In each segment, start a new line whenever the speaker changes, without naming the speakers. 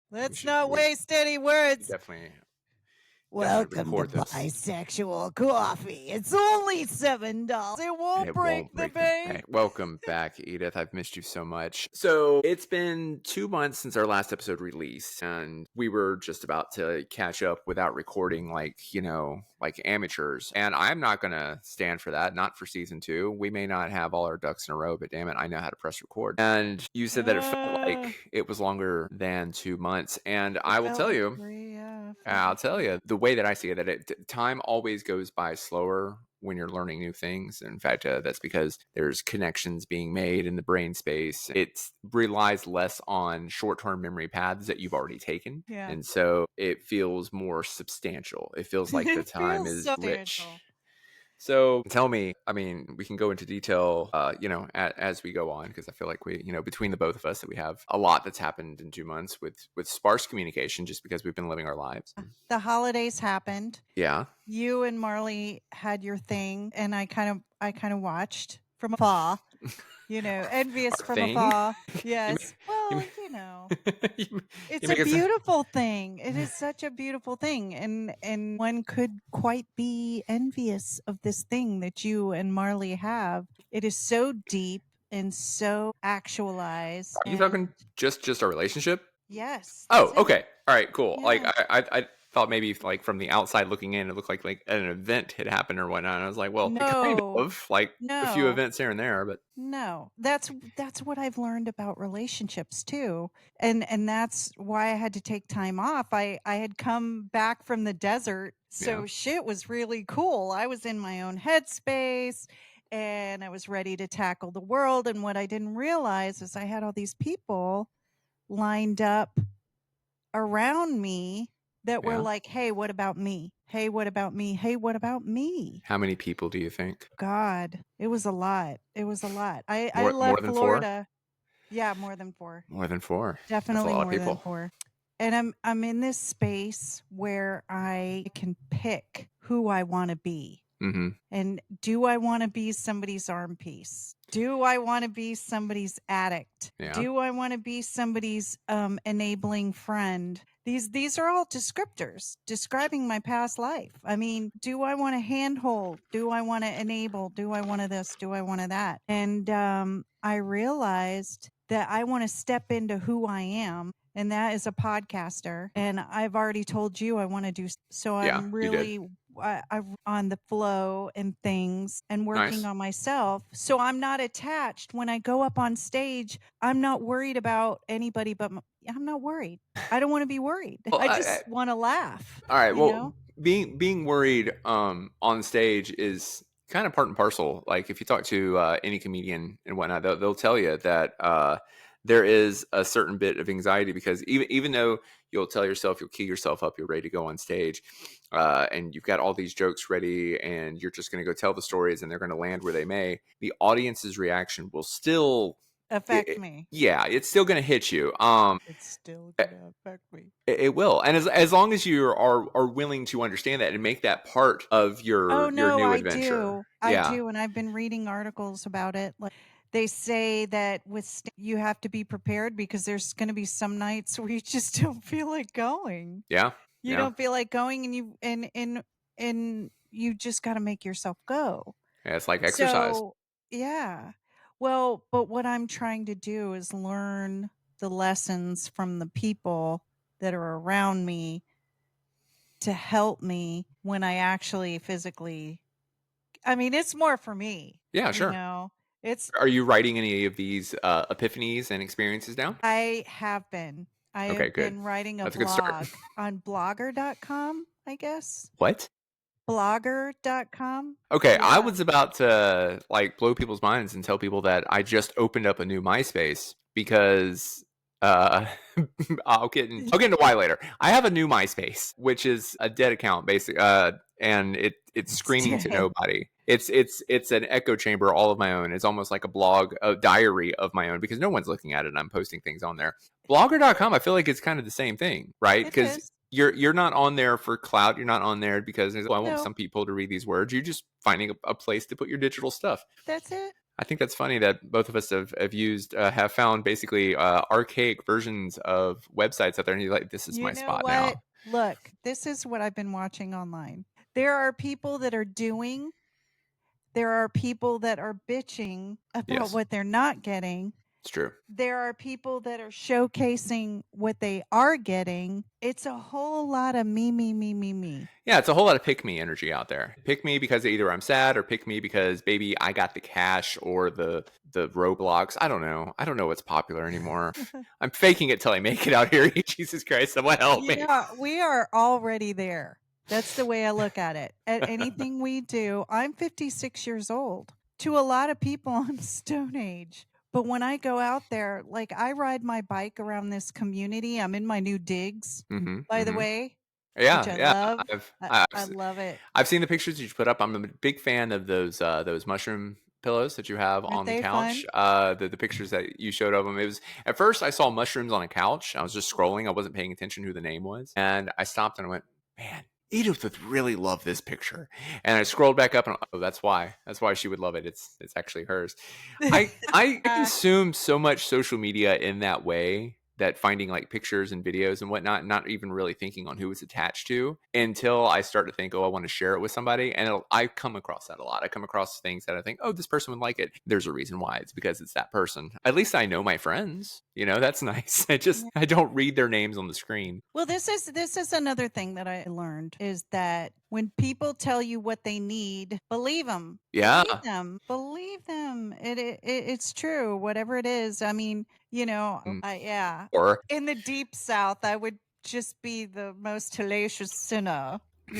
Let's not waste any words.
Definitely
Welcome to
record this.
Bisexual Coffee. It's only $7. It won't break the bank.
Welcome back, Edith. I've missed you so much. So it's been 2 months since our last episode released, and we were just about to catch up without recording, like amateurs. And I'm not gonna stand for that. Not for season 2. We may not have all our ducks in a row, but damn it, I know how to press record. And you said that it felt like it was longer than 2 months, and I will tell you. I'll tell you the way that I see it, that time always goes by slower when you're learning new things. In fact, that's because there's connections being made in the brain space. It relies less on short-term memory paths that you've already taken.
Yeah.
And so it feels more substantial. It feels like the time is rich. So tell me, I mean, we can go into detail, as we go on, because I feel like we, between the both of us, that we have a lot that's happened in 2 months with sparse communication, just because we've been living our lives.
The holidays happened.
Yeah.
You and Marley had your thing, and I kind of watched from afar. Envious from afar. Yes. It's a beautiful thing. It is such a beautiful thing. And one could quite be envious of this thing that you and Marley have. It is so deep and so actualized.
Are you talking just our relationship?
Yes.
Oh, okay. All right, cool.
Yeah.
Like I thought maybe like from the outside looking in, it looked like an event had happened or whatnot. And I was like, well, kind of like a few events here and there, but
no, that's what I've learned about relationships too. And that's why I had to take time off. I had come back from the desert. So shit was really cool. I was in my own headspace and I was ready to tackle the world. And what I didn't realize is I had all these people lined up around me that were like, hey, what about me? Hey, what about me? Hey, what about me?
How many people do you think?
God, it was a lot. I left Florida. 4? Yeah, more than 4.
More than 4.
Definitely more than 4. And I'm in this space where I can pick who I want to be.
Mm-hmm.
And do I want to be somebody's arm piece? Do I want to be somebody's addict?
Yeah.
Do I want to be somebody's enabling friend? These are all descriptors describing my past life. I mean, do I want to handhold? Do I want to enable? Do I want to this? Do I want to that? And I realized that I want to step into who I am. And that is a podcaster. And I've already told you I want to do so. I'm really I'm on the flow and things and working on myself. So I'm not attached. When I go up on stage, I'm not worried about anybody, but I'm not worried. I don't want to be worried. Well, I just want to laugh.
All right. Well, being worried on stage is kind of part and parcel. Like if you talk to any comedian and whatnot, they'll tell you that there is a certain bit of anxiety, because even though you'll tell yourself, you'll key yourself up, you're ready to go on stage, and you've got all these jokes ready and you're just going to go tell the stories and they're going to land where they may, the audience's reaction will still
affect me.
Yeah, it's still going to hit you.
It's still going to affect me.
It will. And as long as you are willing to understand that and make that part of your new adventure.
I do. And I've been reading articles about it. Like, they say that you have to be prepared because there's going to be some nights where you just don't feel like going.
Yeah.
You don't feel like going, and you just got to make yourself go.
Yeah, it's like exercise.
So, yeah. Well, but what I'm trying to do is learn the lessons from the people that are around me to help me when I actually physically, I mean, it's more for me.
Yeah, sure. Are you writing any of these epiphanies and experiences down?
I have been. I have been writing a blog on blogger.com, I guess.
What?
Blogger.com.
Okay, yeah. I was about to blow people's minds and tell people that I just opened up a new MySpace because I'll get into why later. I have a new MySpace, which is a dead account basically, and it's screaming to nobody. It's an echo chamber all of my own. It's almost like a blog, a diary of my own, because no one's looking at it and I'm posting things on there. Blogger.com, I feel like it's kind of the same thing, right? Because you're not on there for clout. You're not on there because I want some people to read these words. You're just finding a place to put your digital stuff.
That's it.
I think that's funny that both of us have found basically archaic versions of websites out there, and you're like, this is
You
my
know
spot
what?
now.
Look, this is what I've been watching online. There are people that are doing, there are people that are bitching about
Yes,
what they're not getting.
it's true.
There are people that are showcasing what they are getting. It's a whole lot of me, me, me, me, me.
Yeah, it's a whole lot of pick me energy out there. Pick me because either I'm sad, or pick me because baby I got the cash or the Roblox. I don't know. I don't know what's popular anymore. I'm faking it till I make it out here. Jesus Christ, someone help me.
Yeah, we are already there. That's the way I look at it. At anything we do, I'm 56 years old. To a lot of people, I'm Stone Age. But when I go out there, like I ride my bike around this community. I'm in my new digs,
Mm-hmm,
by the
mm-hmm.
way, which
Yeah,
I
yeah.
love.
I've
I,
I've
I love it.
I've seen the pictures you put up. I'm a big fan of those mushroom pillows that you have
Aren't
on the
they
couch.
fun?
The pictures that you showed of them. It was at first I saw mushrooms on a couch. I was just scrolling. I wasn't paying attention who the name was, and I stopped and I went, man. Edith would really love this picture, and I scrolled back up and oh, that's why she would love it. It's actually hers. I consume so much social media in that way that finding like pictures and videos and whatnot, not even really thinking on who it's attached to until I start to think, oh, I want to share it with somebody. And I come across that a lot. I come across things that I think, oh, this person would like it. There's a reason why. It's because it's that person. At least I know my friends. That's nice. I don't read their names on the screen.
Well, this is another thing that I learned is that when people tell you what they need, believe them.
Yeah.
Believe them. Believe them. It's true. Whatever it is. I mean, yeah.
Or
In the deep South, I would just be the most hellacious sinner.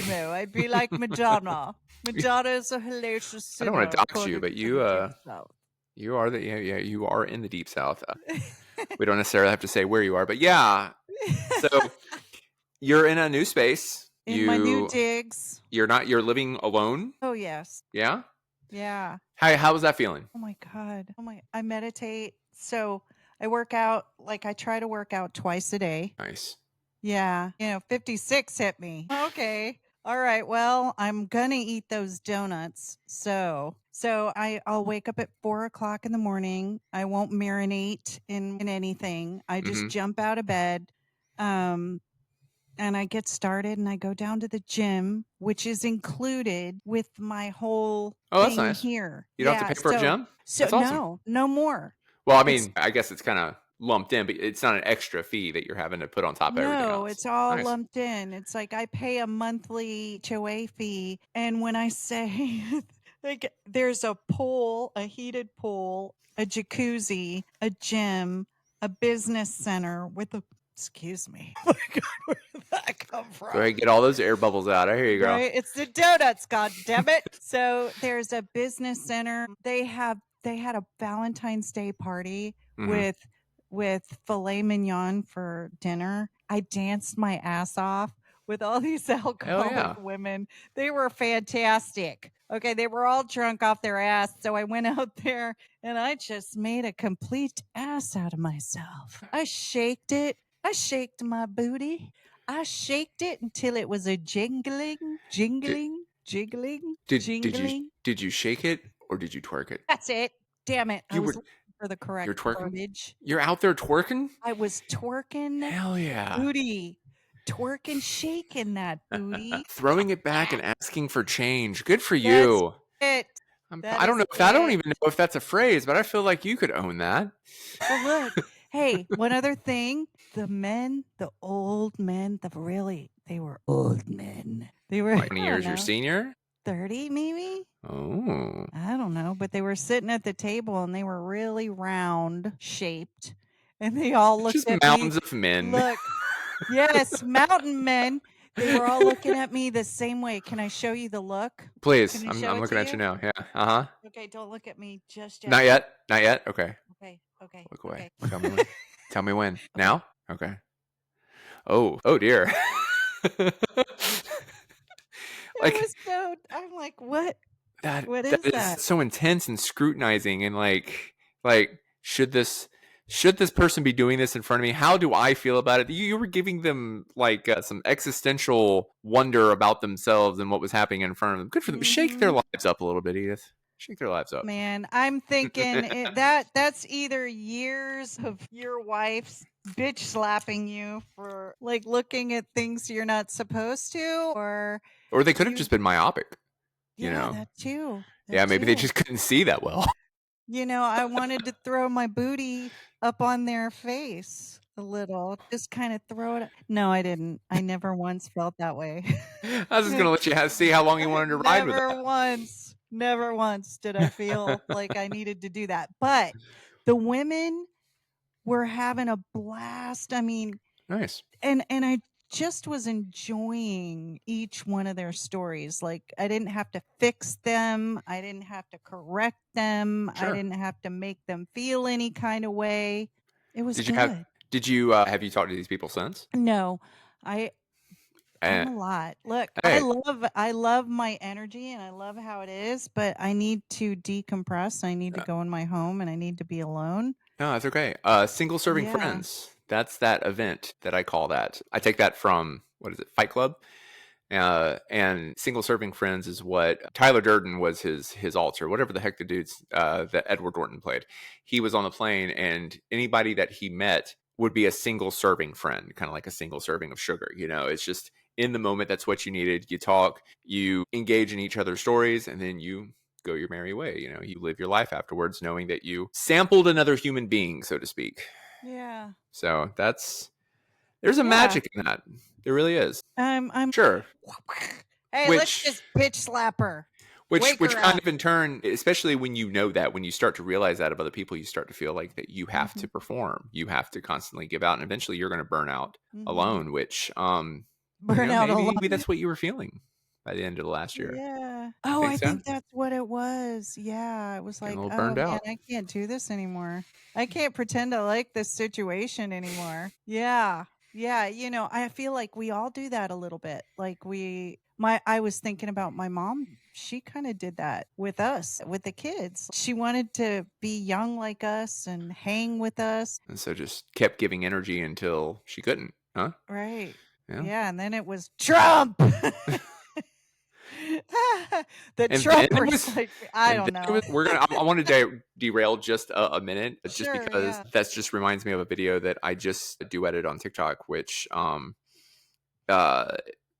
I'd be like Madonna. Madonna is a hellacious
I don't want
sinner
to dox you,
according
but
to the deep South.
you are you are in the deep South. We don't necessarily have to say where you are, but yeah. So you're in a new space.
In my new digs.
You're living alone.
Oh yes.
Yeah.
Yeah.
How was that feeling?
Oh my god. I meditate. So I work out, like I try to work out twice a day.
Nice.
Yeah. 56 hit me. Okay. All right. Well, I'm gonna eat those donuts. I'll wake up at 4 o'clock in the morning. I won't marinate in anything. I just jump out of bed. And I get started and I go down to the gym, which is included with my whole
Oh, that's
thing
nice.
here.
You don't have to pay for a gym? That's awesome.
No more.
Well, I mean, I guess it's kind of lumped in, but it's not an extra fee that you're having to put on top of everything
No,
else.
it's all
Nice.
lumped in. It's like I pay a monthly HOA fee. And when I say like there's a pool, a heated pool, a jacuzzi, a gym, a business center with a excuse me. Oh my God, where did that come from?
Go ahead, get all those air bubbles out. I hear you, girl.
Right? It's the donuts, god damn it. So there's a business center. They had a Valentine's Day party with filet mignon for dinner. I danced my ass off with all these alcoholic women. They were fantastic. Okay, they were all drunk off their ass. So I went out there and I just made a complete ass out of myself. I shaked it. I shaked my booty. I shaked it until it was a jingling.
Did you shake it or did you twerk it?
That's it. Damn it. I was looking for the
You're
correct
twerking?
verbiage.
You're out there twerking?
I was twerking
Hell yeah.
booty. Twerking, shaking that booty.
Throwing it back and asking for change. Good for you.
That's it.
I don't know if I don't even know if that's a phrase, but I feel like you could own that.
Well, look. Hey, one other thing. The men, the old men, they were old men. They were
Like 20 years your senior?
30 maybe?
Oh.
I don't know, but they were sitting at the table and they were really round shaped. And they all looked
Just
at
mountains
me.
of men.
Look. Yes, mountain men. They were all looking at me the same way. Can I show you the look?
Please. I'm looking at you now. Yeah. Uh-huh.
Okay, don't look at me just yet.
Not yet. Not yet. Okay.
Okay.
Look away.
Okay.
Tell me when. Tell me when. Now? Okay. Oh dear.
I'm like, what?
That
What
that
is
is
that?
so intense and scrutinizing and like should this person be doing this in front of me? How do I feel about it? You were giving them like some existential wonder about themselves and what was happening in front of them. Good for them. Shake their lives up a little bit, Edith. Shake their lives up.
Man, I'm thinking that's either years of your wife's bitch slapping you for like looking at things you're not supposed to, or
Or they could have
you
just been myopic, you
yeah,
know?
that too.
Yeah,
That
maybe they
too.
just couldn't see that well.
I wanted to throw my booty up on their face a little, just kind of throw it. No, I didn't. I never once felt that way.
I was just gonna let you see how long you wanted to ride with that.
Never once did I feel like I needed to do that. But the women were having a blast. I mean,
Nice.
and I just was enjoying each one of their stories. Like I didn't have to fix them. I didn't have to correct them. I
Sure.
didn't have to make them feel any kind of way. It was
Did you have
good.
did you have you talked to these people since?
No, I I'm
And
a lot. Look,
hey,
I love my energy and I love how it is, but I need to decompress. I need to
uh,
go in my home and I need to be alone.
no, that's okay. Single serving
Yeah.
friends. That's that event that I call that. I take that from what is it, Fight Club? And single serving friends is what Tyler Durden was his alter, whatever the heck the dudes that Edward Norton played. He was on the plane, and anybody that he met would be a single serving friend, kind of like a single serving of sugar. It's just in the moment. That's what you needed. You talk, you engage in each other's stories, and then you go your merry way. You live your life afterwards, knowing that you sampled another human being, so to speak.
Yeah.
So there's a
Yeah.
magic in that. There really is.
I'm
Sure.
Hey, let's
Which
just bitch slap her.
Which
Wake
which
her
kind
up.
of in turn, especially when you know that, when you start to realize that of other people, you start to feel like that you have to
Mhm.
perform. You have to constantly give out, and eventually you're going to burn out
Mhm.
alone, which
Burn out
maybe
alone.
that's what you were feeling by the end of the last year.
Yeah.
You
Oh,
think
I
so?
think that's what it was. Yeah, it was
Getting a
like,
little
"Oh,
burned
man,
out.
I can't do this anymore. I can't pretend I like this situation anymore." Yeah. Yeah, I feel like we all do that a little bit. Like I was thinking about my mom. She kinda did that with us, with the kids. She wanted to be young like us and hang with us.
And so just kept giving energy until she couldn't, huh?
Right.
Yeah.
Yeah, and then it was Trump. The
And then it
Trumpers,
was,
like, I
and
don't
then it was.
know.
We're gonna. I want to derail just a minute, just
Sure,
because
yeah.
that just reminds me of a video that I just duetted on TikTok, which uh,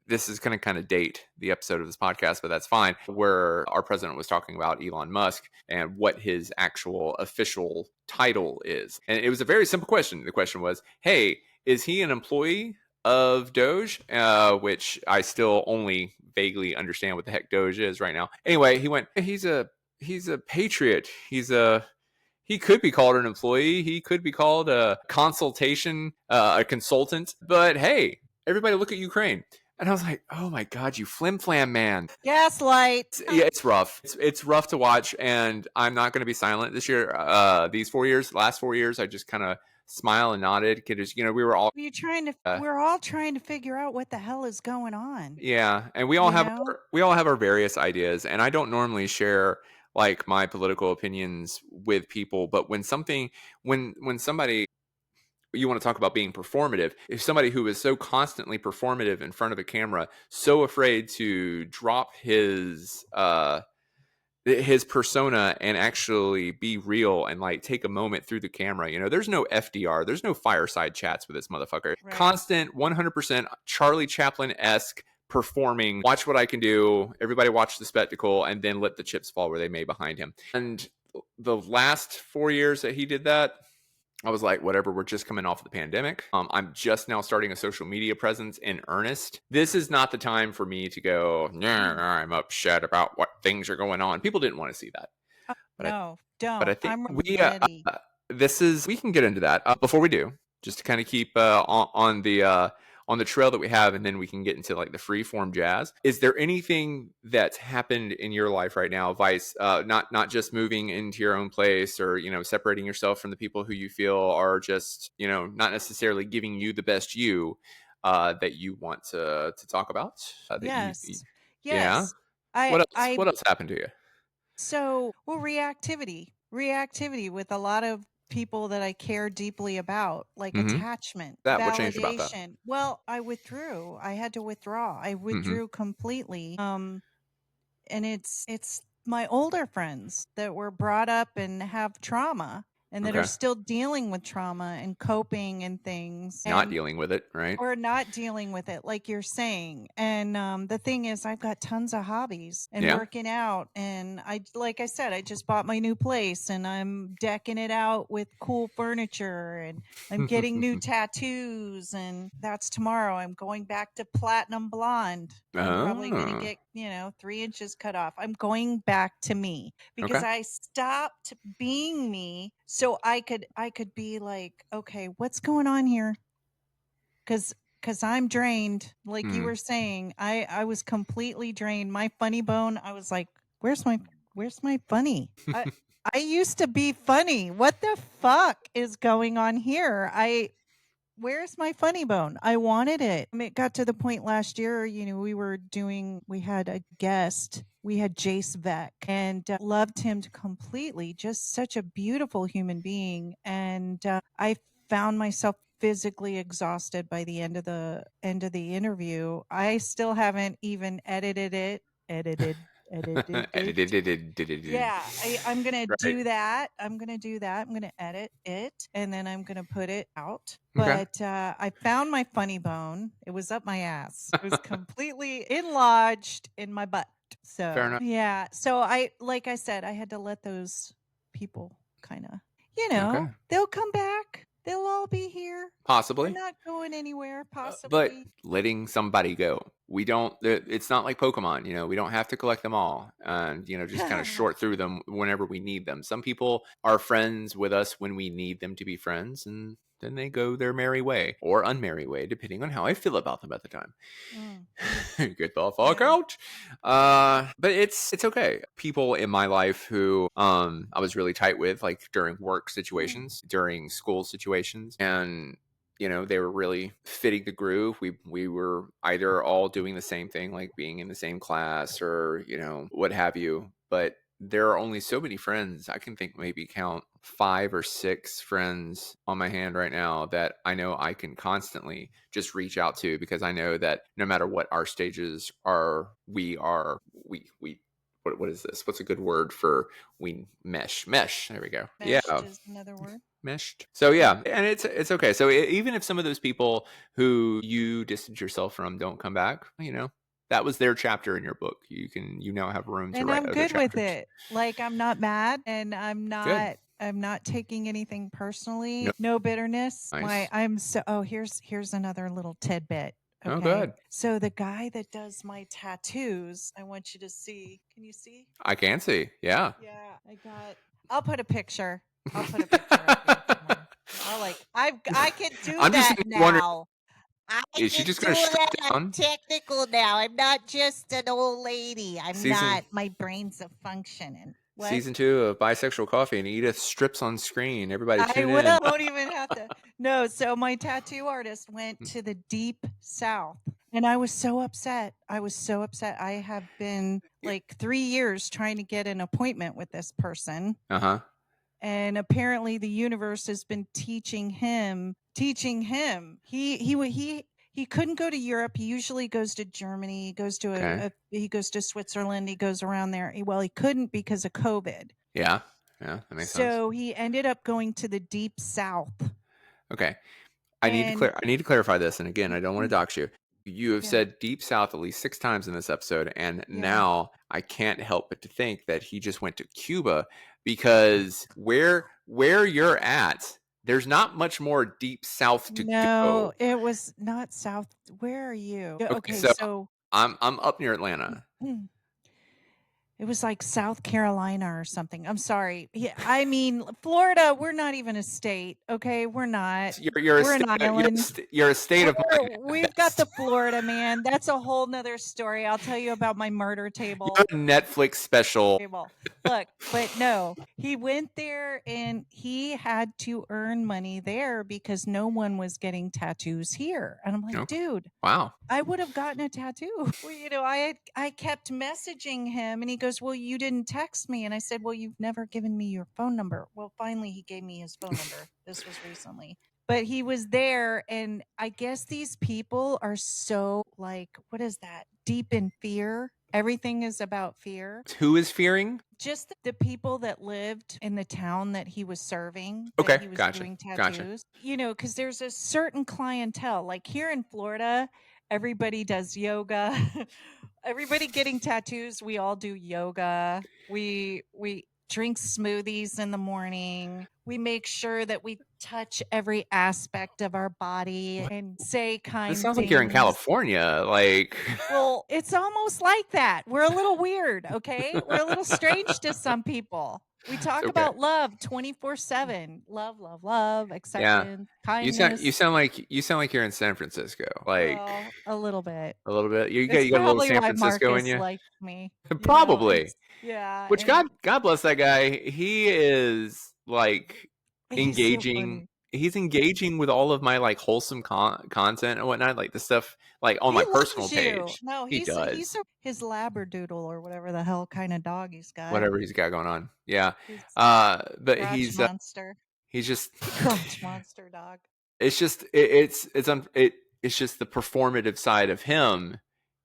this is going to kind of date the episode of this podcast, but that's fine. Where our president was talking about Elon Musk and what his actual official title is. And it was a very simple question. The question was, hey, is he an employee of Doge? Which I still only vaguely understand what the heck Doge is right now. Anyway, he went, he's a patriot. He could be called an employee. He could be called a consultant. But hey, everybody look at Ukraine. And I was like, oh my God, you flim flam man.
Gaslight.
Yeah, it's rough. It's rough to watch. And I'm not going to be silent this year. These 4 years, last 4 years, I just kind of smile and nodded because, we were all, uh,
We're all trying to figure out what the hell is going on,
yeah. And we all
you
have,
know?
our various ideas. And I don't normally share like my political opinions with people. But when somebody, you want to talk about being performative, if somebody who is so constantly performative in front of a camera, so afraid to drop his persona and actually be real and like take a moment through the camera. There's no FDR, there's no fireside chats with this motherfucker.
Right.
Constant 100% Charlie Chaplin-esque performing. Watch what I can do. Everybody watch the spectacle, and then let the chips fall where they may behind him. And the last 4 years that he did that, I was like, whatever, we're just coming off of the pandemic. I'm just now starting a social media presence in earnest. This is not the time for me to go, "Nah, I'm upset about what things are going on." People didn't want to see that. But I,
No,
but I
don't.
think
I'm
we,
ready.
we can get into that. Before we do, just to kind of keep on the trail that we have, and then we can get into like the free form jazz. Is there anything that's happened in your life right now, Vice? Not just moving into your own place, or separating yourself from the people who you feel are just not necessarily giving you the best you, that you want to talk about. That
Yes.
yeah.
Yes. I
What else?
I
What else happened to you?
reactivity. Reactivity with a lot of people that I care deeply about, like
Mm-hmm.
attachment,
That what changed about that?
validation. Well, I withdrew. I had to withdraw. I
Mm-hmm.
withdrew completely. And it's my older friends that were brought up and have trauma and that are
Okay.
still dealing with trauma and coping and things.
Not dealing with it, right?
Or not dealing with it, like you're saying. And the thing is, I've got tons of hobbies and
Yeah.
working out. And like I said, I just bought my new place and I'm decking it out with cool furniture and I'm getting new tattoos. And that's tomorrow. I'm going back to platinum blonde. I'm probably going to
Oh,
get, 3 inches cut off. I'm going back to me because
okay.
I stopped being me so I could be like, okay, what's going on here? Cause I'm drained. Like you
Hmm.
were saying, I was completely drained. My funny bone, I was like, where's my funny? I used to be funny. What the fuck is going on here? Where's my funny bone? I wanted it. It got to the point last year, we had a guest. We had Jace Beck and loved him completely. Just such a beautiful human being. And I found myself physically exhausted by the end of the interview. I still haven't even edited it. Yeah, I'm gonna
Right.
do that. I'm gonna do that. I'm gonna edit it and then I'm gonna put it out.
Okay.
But I found my funny bone. It was up my ass. It was completely enlarged in my butt.
Fair
So
enough.
yeah. So like I said, I had to let those people kind of,
Okay.
they'll come back. They'll all be here. They're
Possibly.
not going anywhere,
But
possibly.
letting somebody go. We don't, it's not like Pokemon, we don't have to collect them all and, just kind of short through them whenever we need them. Some people are friends with us when we need them to be friends, and then they go their merry way or unmerry way, depending on how I feel about them at the time.
Mm,
Get the fuck
yeah.
out. But it's okay. People in my life who I was really tight with, like during work
Mm,
situations, during school situations, and they were really fitting the groove. We were either all doing the same thing, like being in the same class or what have you. But there are only so many friends. I can think maybe count 5 or 6 friends on my hand right now that I know I can constantly just reach out to, because I know that no matter what our stages are, we what is this? What's a good word for we mesh? There we go. Yeah,
meshed is another word.
meshed. So
Yeah.
yeah, and it's okay. So even if some of those people who you distance yourself from don't come back, that was their chapter in your book. You now have room to
And
write
I'm
other
good with
chapters.
it. Like, I'm not mad and
Good.
I'm not taking anything
No,
personally. No bitterness.
nice.
Here's another little tidbit.
Oh,
Okay.
good.
So the guy that does my tattoos, I want you to see. Can you see?
I can see. Yeah.
Yeah, I'll put a picture. I'll put a picture up here somewhere. I can do
I'm just
that
sitting here wondering,
now. I
is she
can
just
do
going to shut
that. I'm
down?
technical now. I'm not just an old lady. I'm
Season
not. My brain's a functioning. What?
season 2 of Bisexual Coffee, and Edith strips on screen. Everybody
I
tune
will.
in.
Won't even have to. No. So my tattoo artist went to the deep south, and I was so upset. I was so upset. I have been like 3 years trying to get an appointment with this person.
Uh huh.
And apparently the universe has been teaching him. He couldn't go to Europe. He usually goes to Germany. He goes to
Okay.
he goes to Switzerland. He goes around there. Well, he couldn't because of COVID.
Yeah. Yeah. That makes sense.
So he ended up going to the deep south.
Okay.
And
I need to clarify this, and again, I don't want to dox you. You have
yeah,
said deep south at least 6 times in this episode, and
yeah.
now I can't help but to think that he just went to Cuba, because where you're at, there's not much more deep south to
No,
go.
it was not south. Where are you? Yeah,
Okay,
okay,
so
so
I'm up near Atlanta.
it was like South Carolina or something. I'm sorry. Yeah, I mean, Florida, we're not even a state, okay? We're not.
You're a
We're an
state
island.
you're a state of mind.
We've got
That's
the Florida man. That's a whole nother story. I'll tell you about my murder
you're
table.
a Netflix special.
Look, but no, he went there and he had to earn money there because no one was getting tattoos here. And I'm like,
Okay.
dude,
Wow.
I would have gotten a tattoo. Well, I kept messaging him and he goes, "Well, you didn't text me." And I said, "Well, you've never given me your phone number." Well, finally he gave me his phone number. This was recently. but he was there, and I guess these people are so, like, what is that? Deep in fear. Everything is about fear.
Who is fearing?
Just the people that lived in the town that he was serving, that
Okay,
he was
gotcha,
doing
gotcha.
tattoos. Because there's a certain clientele. Like here in Florida, everybody does yoga. Everybody getting tattoos, we all do yoga. We drink smoothies in the morning. We make sure that we touch every aspect of our body and say
This
kind
sounds like you're in
things.
California. Like,
Well, it's almost like that. We're a little weird, okay? We're a little strange to some people. We
it's
talk
okay.
about love 24/7. Love, love, love,
Yeah,
acceptance,
you sound you
kindness.
sound like you sound like you're in San Francisco. Like
Well, a little bit.
a little bit.
It's
You got a little
probably
San
why
Francisco in
Marcus
you.
liked me.
Probably.
It's yeah,
Which
and
God bless that guy. He is like
he's so
engaging.
funny.
He's engaging with all of my like wholesome content and whatnot, like the stuff like on
He
my personal
loves you.
page.
No,
He
he's
does
a his labradoodle or whatever the hell kind of dog he's got.
whatever he's got going on. Yeah,
He's
but
crotch monster.
he's just
Crotch monster dog.
it's just it's just the performative side of him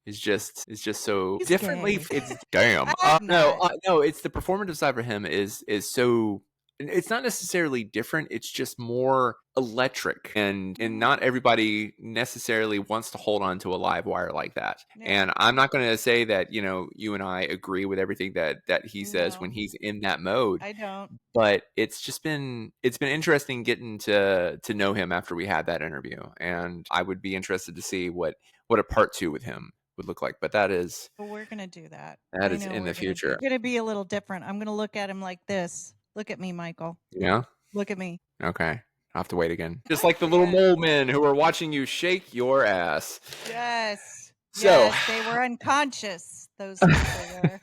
is just so
He's
differently.
gay.
It's damn.
I'm
No,
not.
no. It's the performative side for him is so. It's not necessarily different. It's just more electric, and not everybody necessarily wants to hold on to a live wire like that.
Yeah.
And I'm not going to say that you and I agree with everything that he says when
No,
he's in that mode,
I don't.
but it's been interesting getting to know him after we had that interview, and I would be interested to see what a part two with him would look like. But
But we're gonna do that.
that
I
is
know
in
we're
the
gonna do.
future.
Gonna be a little different. I'm gonna look at him like this. Look at me, Michael.
Yeah.
Look at me.
Okay. I'll have to wait again. Just like the little
Yeah.
mole men who are watching you shake your ass.
Yes.
So,
Yes. They were unconscious. Those people were.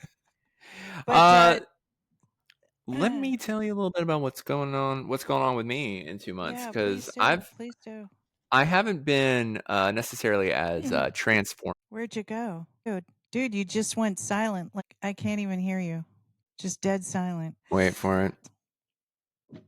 But
uh, let me tell you a little bit about what's going on with me in 2 months,
yeah,
because
please do. Please do.
I haven't been necessarily as transformed.
Where'd you go, dude? You just went silent. Like I can't even hear you. Just dead silent.
Wait for it. I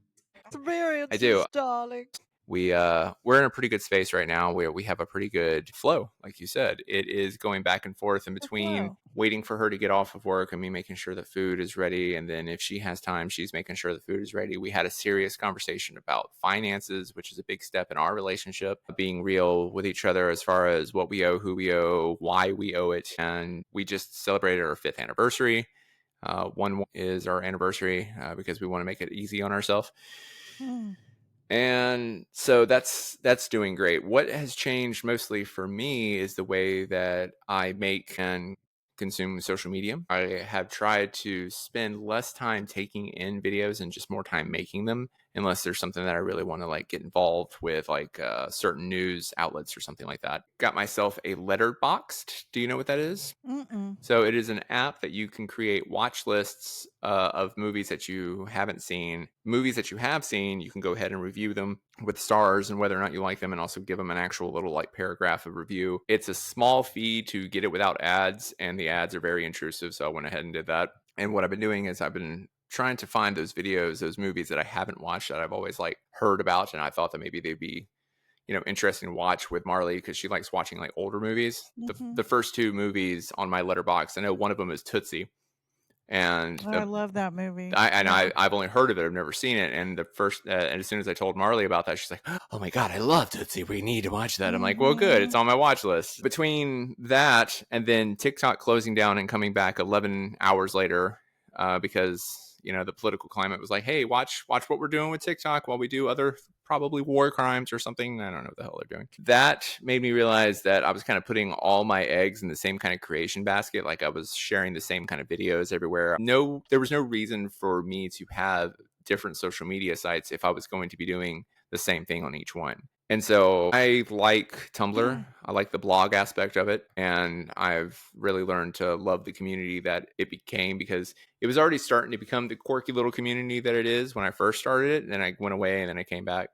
do.
Experiences, darling.
We're in a pretty good space right now where we have a pretty good flow, like you said. It is going back and forth in between
Flow.
waiting for her to get off of work and me making sure the food is ready, and then if she has time, she's making sure the food is ready. We had a serious conversation about finances, which is a big step in our relationship, being real with each other as far as what we owe, who we owe, why we owe it. And we just celebrated our 5th anniversary. One is our anniversary because we want to make it easy on ourselves. And so that's doing great. What has changed mostly for me is the way that I make and consume social media. I have tried to spend less time taking in videos and just more time making them, unless there's something that I really want to like get involved with, like certain news outlets or something like that. Got myself a Letterboxd. Do you know what that is?
Mm-mm.
So it is an app that you can create watch lists of movies that you haven't seen. Movies that you have seen, you can go ahead and review them with stars and whether or not you like them, and also give them an actual little like paragraph of review. It's a small fee to get it without ads, and the ads are very intrusive, so I went ahead and did that. And what I've been doing is I've been trying to find those videos, those movies that I haven't watched that I've always like heard about, and I thought that maybe they'd be interesting to watch with Marley because she likes watching like older movies. The first 2 movies on my letterbox, I know one of them is Tootsie, and
I love that movie.
I've only heard of it, I've never seen it. And the first and as soon as I told Marley about that, she's like, "Oh my god, I love Tootsie. We need to watch that." I'm like, "Well, good. It's on my watch list." Between that and then TikTok closing down and coming back 11 hours later, because the political climate was like, hey, watch what we're doing with TikTok while we do other probably war crimes or something. I don't know what the hell they're doing. That made me realize that I was kind of putting all my eggs in the same kind of creation basket. Like I was sharing the same kind of videos everywhere. No, there was no reason for me to have different social media sites if I was going to be doing the same thing on each one. And so I like Tumblr. I like the blog aspect of it. And I've really learned to love the community that it became, because it was already starting to become the quirky little community that it is when I first started it. And then I went away and then I came back.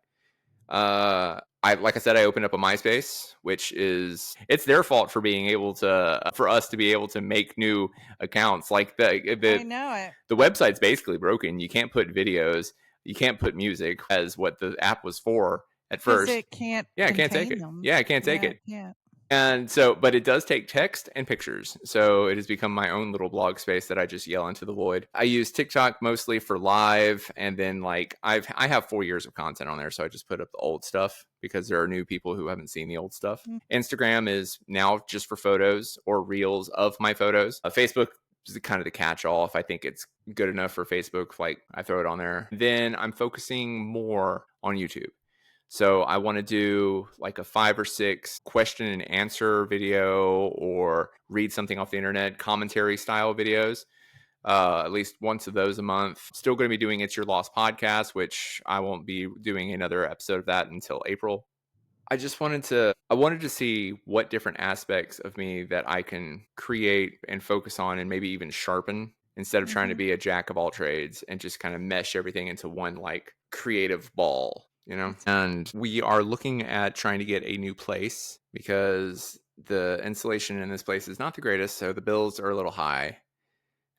Like I said, I opened up a MySpace, which it's their fault for being able to, for us to be able to make new accounts. Like
I know it.
the website's basically broken. You can't put videos, you can't put music as what the app was for. at
Because
first.
it can't
Yeah, I can't take
contain
it.
them.
Yeah, I can't take
Yeah,
it.
it can't.
And so, but it does take text and pictures. So it has become my own little blog space that I just yell into the void. I use TikTok mostly for live. And then like I have 4 years of content on there. So I just put up the old stuff because there are new people who haven't seen the old stuff.
Mm.
Instagram is now just for photos or reels of my photos. Facebook is kind of the catch all. If I think it's good enough for Facebook, like I throw it on there. Then I'm focusing more on YouTube. So I want to do like a 5 or 6 question and answer video or read something off the internet, commentary style videos. At least once of those a month. Still going to be doing It's Your Lost podcast, which I won't be doing another episode of that until April. I wanted to see what different aspects of me that I can create and focus on and maybe even sharpen instead of trying to
Mhm.
be a jack of all trades and just kind of mesh everything into one like creative ball, you know?
It's
And we are looking at trying to get a new place because the insulation in this place is not the greatest, so the bills are a little high.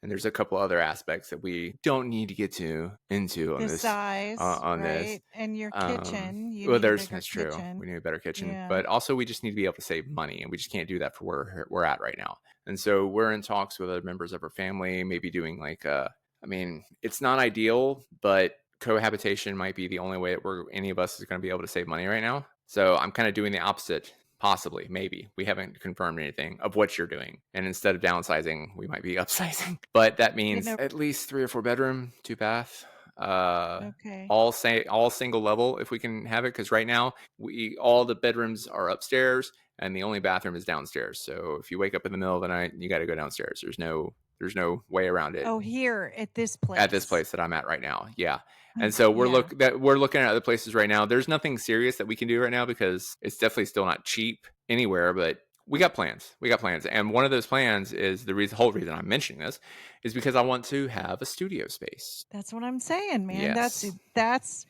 And there's a couple other aspects that we don't need to get into
the size,
on this.
right? And your kitchen, you
Well,
need a bigger
that's true.
kitchen.
We need a better kitchen,
Yeah.
but also we just need to be able to save money, and we just can't do that for where we're at right now. And so we're in talks with other members of our family, maybe doing like I mean, it's not ideal, but cohabitation might be the only way that any of us is going to be able to save money right now. So I'm kind of doing the opposite. Possibly, maybe. We haven't confirmed anything of what you're doing. And instead of downsizing, we might be upsizing. But that
You
means
know,
at least 3 or 4 bedroom, 2 bath,
okay.
all single level if we can have it. Because right now, all the bedrooms are upstairs and the only bathroom is downstairs. So if you wake up in the middle of the night, you got to go downstairs. There's no way around it
Oh, here at this
at this
place.
place that I'm at right now. Yeah. And
Oh,
so we're
yeah.
looking at other places right now. There's nothing serious that we can do right now because it's definitely still not cheap anywhere, but we got plans. We got plans. And one of those plans is whole reason I'm mentioning this is because I want to have a studio space.
That's what I'm saying, man.
Yes.
That's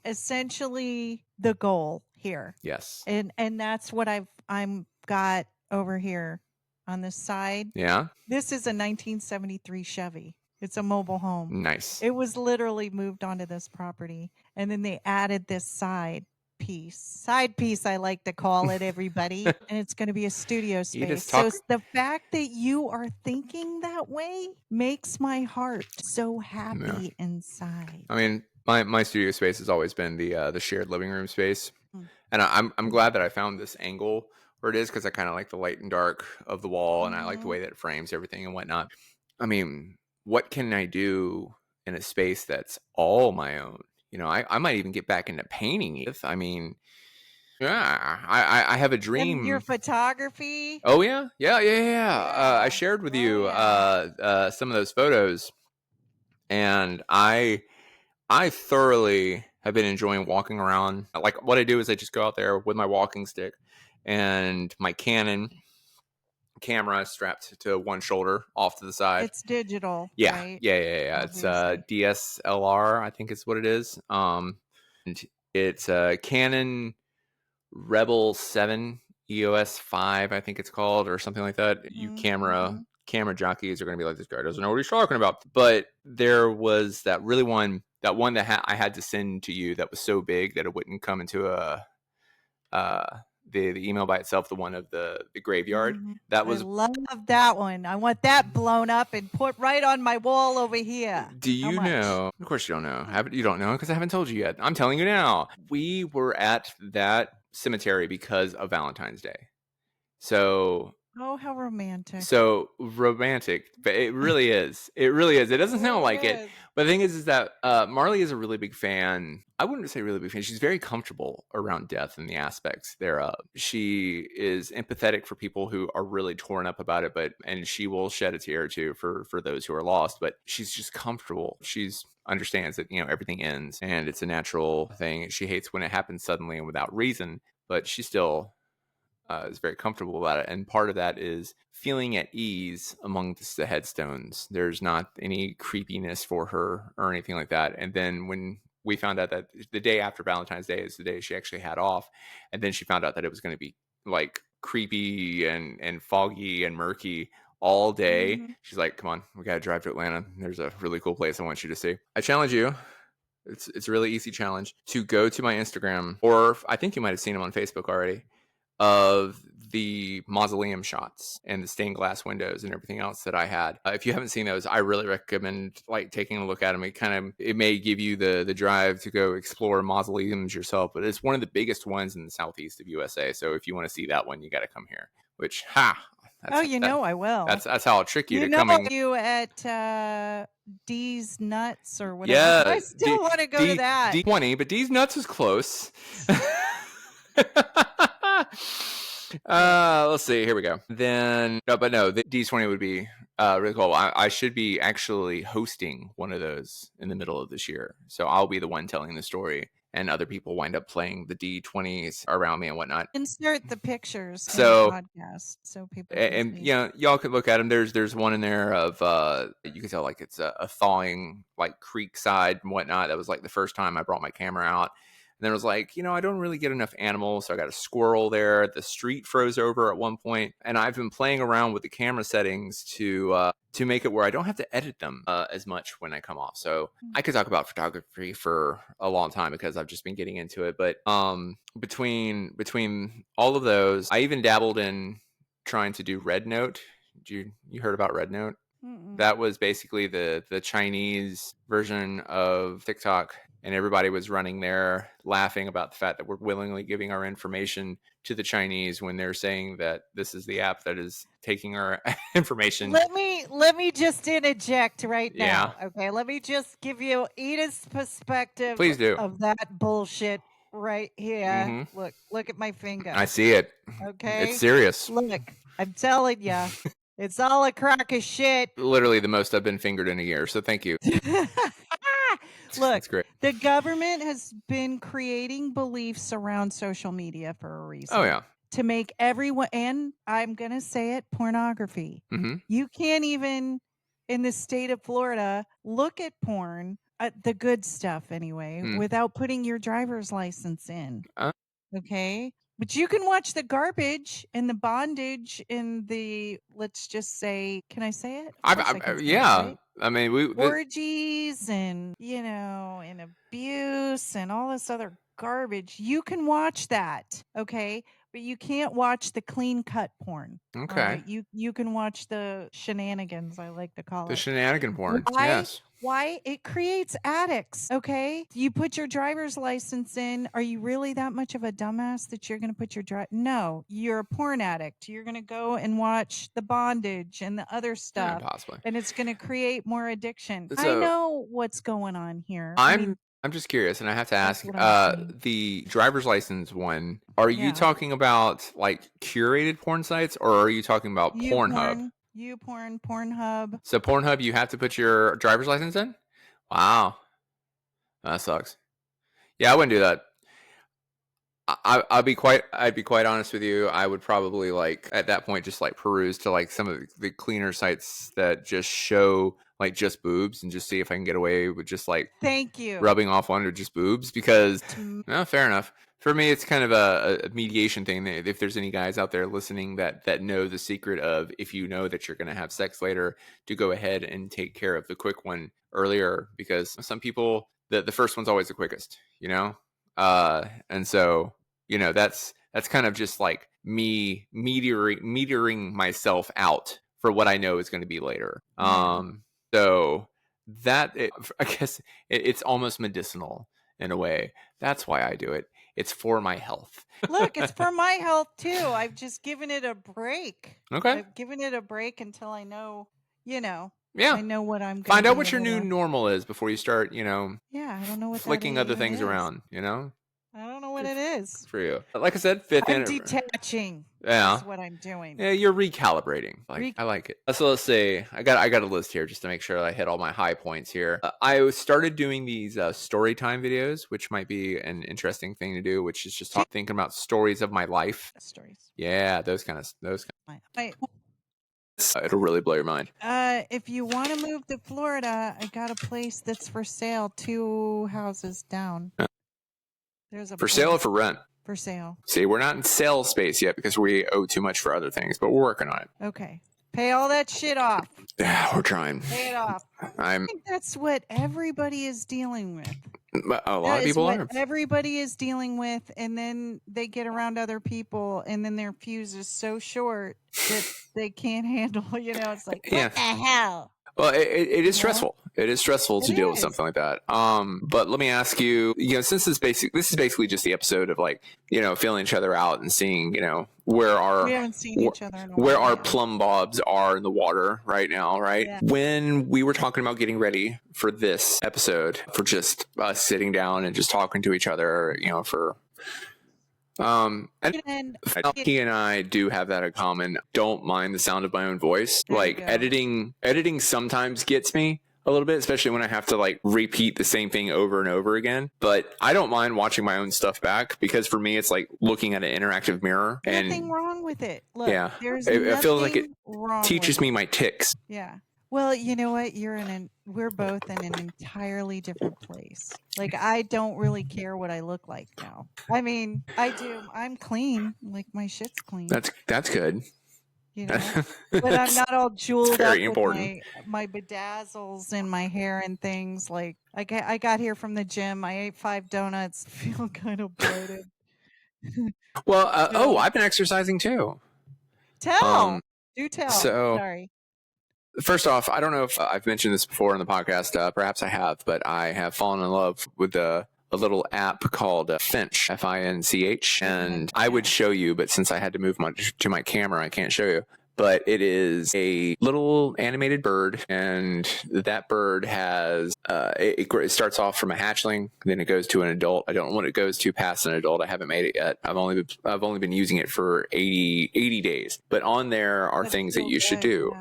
essentially the goal here.
Yes.
And that's what I'm got over here on this side.
Yeah.
This is a 1973 Chevy. It's a mobile home.
Nice.
It was literally moved onto this property, and then they added this side piece, I like to call it, everybody. And it's going to be a studio space.
Edith,
So
talk.
the fact that you are thinking that way makes my heart so happy inside.
I mean, my studio space has always been the shared living room space,
Mm.
and I'm glad that I found this angle where it is because I kind of like the light and dark of the wall, and I like the
Mhm.
way that it frames everything and whatnot. I mean, what can I do in a space that's all my own? You know, I might even get back into painting. I mean, yeah, I have a
And your
dream.
photography.
Oh yeah. I
Yeah.
shared with
Oh,
you
yeah.
some of those photos, and I thoroughly have been enjoying walking around. Like what I do is I just go out there with my walking stick and my Canon camera strapped to one shoulder off to the side.
It's digital,
Yeah,
right?
yeah. It's
Obviously.
DSLR, I think is what it is. And it's a Canon Rebel 7 EOS 5, I think it's called, or something like that. You
Mm-hmm.
camera jockeys are going to be like, this guy doesn't know what he's talking about. But there was that one that I had to send to you that was so big that it wouldn't come into the email by itself, the one of the graveyard.
Mm-hmm.
That
I
was.
love that one. I want that blown up and put right on my wall over here.
Do
How
you
much?
know? Of course you don't know. You don't know because I haven't told you yet. I'm telling you now. We were at that cemetery because of Valentine's Day. So
Oh, how romantic.
romantic, but it really is. It really is. It doesn't sound
Really
like it,
is.
but the thing is that Marley is a really big fan. I wouldn't say really big fan. She's very comfortable around death and the aspects thereof. She is empathetic for people who are really torn up about it, and she will shed a tear or two for those who are lost. But she's just comfortable. She's understands that everything ends and it's a natural thing. She hates when it happens suddenly and without reason, but she still is very comfortable about it. And part of that is feeling at ease amongst the headstones. There's not any creepiness for her or anything like that. And then when we found out that the day after Valentine's Day is the day she actually had off, and then she found out that it was going to be like creepy and foggy and murky all day.
Mm-hmm.
She's like, come on, we got to drive to Atlanta. There's a really cool place I want you to see. I challenge you It's a really easy challenge to go to my Instagram, or I think you might have seen them on Facebook already, of the mausoleum shots and the stained glass windows and everything else that I had. If you haven't seen those, I really recommend like taking a look at them. It may give you the drive to go explore mausoleums yourself, but it's one of the biggest ones in the southeast of USA. So if you want to see that one, you got to come here. Which
I will.
That's how I'll trick you to
know
coming.
you at D's Nuts or whatever.
Yeah,
I still want to go to that.
D20, but D's Nuts is close. Let's see. Here we go. Then, the D20 would be really cool. I should be actually hosting one of those in the middle of this year, so I'll be the one telling the story, and other people wind up playing the D20s around me and whatnot.
Insert the pictures in the podcast so people can see.
Y'all could look at them. There's one in there of you can tell like it's a thawing like creek side and whatnot. That was like the first time I brought my camera out. And then I was like, I don't really get enough animals, so I got a squirrel there. The street froze over at one point, and I've been playing around with the camera settings to make it where I don't have to edit them as much when I come off. So I could talk about photography for a long time because I've just been getting into it. But between all of those, I even dabbled in trying to do Red Note. You heard about Red Note? Mm-mm. That was basically the Chinese version of TikTok. And everybody was running there laughing about the fact that we're willingly giving our information to the Chinese when they're saying that this is the app that is taking our information.
Let me just interject right now. Okay, let me just give you Edith's perspective.
Please do.
Of that bullshit right here. Mm-hmm. Look at my finger.
I see it.
Okay,
it's serious.
Look, I'm telling you. It's all a crock of shit.
Literally the most I've been fingered in a year, so thank you.
Look,
that's great.
The government has been creating beliefs around social media for a reason.
Oh, yeah.
To make everyone, and I'm going to say it, pornography. Mm-hmm. You can't even, in the state of Florida, look at porn, the good stuff anyway, without putting your driver's license in. Okay? But you can watch the garbage and the bondage and the, let's just say, can I say it?
Yeah.
Right?
I mean,
orgies and, and abuse and all this other garbage. You can watch that. Okay. But you can't watch the clean cut porn.
Okay.
Right? You can watch the shenanigans, I like to call it.
The shenanigan porn.
Yes. Why? It creates addicts. Okay. You put your driver's license in. Are you really that much of a dumbass that you're going to put your No, you're a porn addict. You're going to go and watch the bondage and the other stuff.
Yeah, possibly.
And it's going to create more addiction. So, I know what's going on here.
I'm just curious, and I have to ask, the driver's license one, are you talking about like curated porn sites, or are you talking about Pornhub?
Pornhub.
So Pornhub, you have to put your driver's license in? Wow. That sucks. Yeah, I wouldn't do that. I'd be quite honest with you. I would probably like at that point just like peruse to like some of the cleaner sites that just show like just boobs and just see if I can get away with just like rubbing off onto just boobs because no, fair enough. For me, it's kind of a mediation thing. If there's any guys out there listening that know the secret of if you know that you're going to have sex later, to go ahead and take care of the quick one earlier, because some people the first one's always the quickest, and so that's kind of just like me metering myself out for what I know is going to be later. So that I guess it's almost medicinal in a way. That's why I do it. It's for my health.
Look, it's for my health too. I've just given it a break.
Okay.
I've given it a break until I know,
Yeah.
I know what I'm going to
find out what your new normal is before you start,
Yeah, I don't know what
flicking other things around,
I don't know what it is.
For you. Like I said, I'm
detaching.
Yeah.
That's what I'm doing.
Yeah, you're recalibrating. I like it. So let's see. I got a list here just to make sure I hit all my high points here. I started doing these story time videos, which might be an interesting thing to do, which is just thinking about stories of my life.
Stories.
Yeah, those kind of. It'll really blow your mind.
If you want to move to Florida, I got a place that's for sale 2 houses down. There's a
for sale or for rent?
For sale.
See, we're not in sale space yet because we owe too much for other things, but we're working on it.
Okay. Pay all that shit off.
Yeah, we're trying.
Pay it off. I think that's what everybody is dealing with.
A lot of people are.
Everybody is dealing with, and then they get around other people, and then their fuse is so short that they can't handle. It's like, what the hell?
Well, it is stressful. It is stressful to deal with something like that. But let me ask you, since this is basically just the episode of like, feeling each other out and seeing, where
we haven't seen each other in a while,
where our plumb bobs are in the water right now, right? Yeah. When we were talking about getting ready for this episode, for just us sitting down and just talking to each other, and he and I do have that in common. Don't mind the sound of my own voice. Like editing sometimes gets me a little bit, especially when I have to like repeat the same thing over and over again. But I don't mind watching my own stuff back, because for me, it's like looking at an interactive mirror.
Nothing wrong with it. Look,
yeah,
there's
it feels like it teaches me my ticks.
Yeah. Well, you know what? We're both in an entirely different place. Like, I don't really care what I look like now. I mean, I do. I'm clean. Like, my shit's clean.
That's good.
But I'm not all jeweled up
important.
with my bedazzles in my hair and things. Like, I got here from the gym. I ate 5 donuts. Feel kind of bloated.
Well, I've been exercising too.
Do tell.
So,
sorry.
First off, I don't know if I've mentioned this before in the podcast. Perhaps I have, but I have fallen in love with a little app called Finch, Finch, and I would show you, but since I had to move to my camera, I can't show you. But it is a little animated bird, and that bird has it starts off from a hatchling, then it goes to an adult. I don't know when it goes to past an adult. I haven't made it yet. I've only been using it for 80 days. But on there are things that you should do.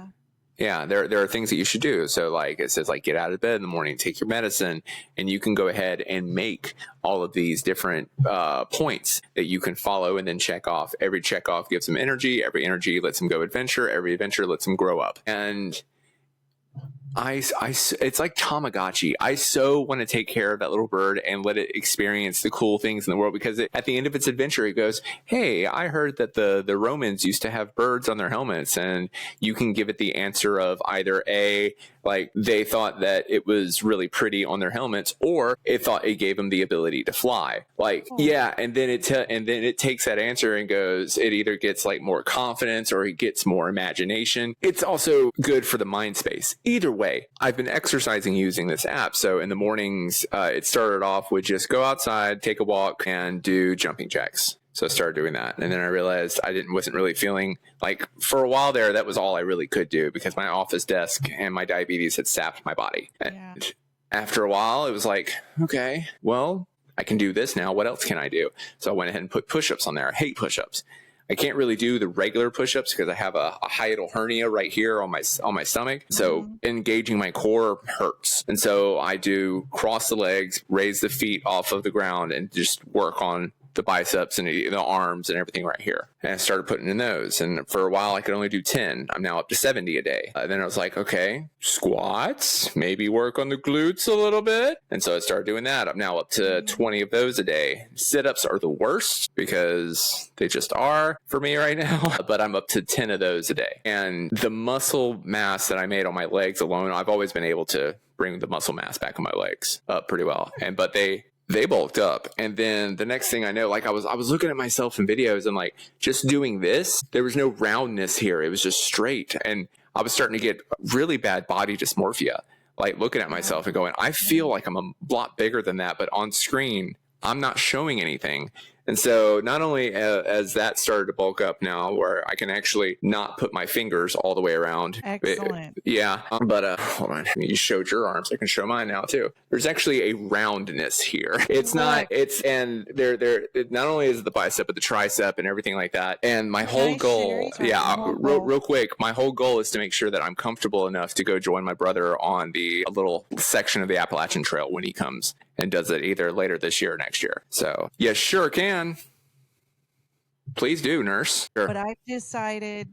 Yeah, there are things that you should do. So like it says, like, get out of bed in the morning, take your medicine, and you can go ahead and make all of these different points that you can follow and then check off. Every check off gives them energy. Every energy lets them go adventure. Every adventure lets them grow up. And it's like Tamagotchi. I so want to take care of that little bird and let it experience the cool things in the world, because at the end of its adventure, it goes, hey, I heard that the Romans used to have birds on their helmets, and you can give it the answer of either A, like they thought that it was really pretty on their helmets, or it thought it gave them the ability to fly. Like, yeah, and then it takes that answer and goes, it either gets like more confidence or it gets more imagination. It's also good for the mind space. Either way, I've been exercising using this app. So in the mornings, it started off with just go outside, take a walk, and do jumping jacks. So I started doing that. And then I realized wasn't really feeling like, for a while there, that was all I really could do, because my office desk and my diabetes had sapped my body. Yeah. And after a while, it was like, okay, well, I can do this now. What else can I do? So I went ahead and put push-ups on there. I hate push-ups. I can't really do the regular push-ups because I have a hiatal hernia right here on my stomach. So engaging my core hurts. And so I do cross the legs, raise the feet off of the ground, and just work on the biceps and the arms and everything right here. And I started putting in those. And for a while, I could only do 10. I'm now up to 70 a day. Then I was like, okay, squats, maybe work on the glutes a little bit. And so I started doing that. I'm now up to 20 of those a day. Sit-ups are the worst because they just are for me right now. But I'm up to 10 of those a day. And the muscle mass that I made on my legs alone, I've always been able to bring the muscle mass back on my legs up pretty well. But they bulked up. And then the next thing I know, like I was looking at myself in videos and like just doing this, there was no roundness here. It was just straight. And I was starting to get really bad body dysmorphia, like looking at myself and going, I feel like I'm a lot bigger than that, but on screen, I'm not showing anything. And so not only as that started to bulk up now, where I can actually not put my fingers all the way around.
Excellent.
But hold on. You showed your arms. I can show mine now too. There's actually a roundness here. Not only is the bicep, but the tricep and everything like that. And my whole goal, real quick, my whole goal is to make sure that I'm comfortable enough to go join my brother on a little section of the Appalachian Trail when he comes and does it either later this year or next year. So, yes, sure can. Please do, nurse. Sure.
But I've decided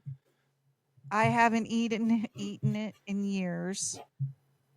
I haven't eaten it in years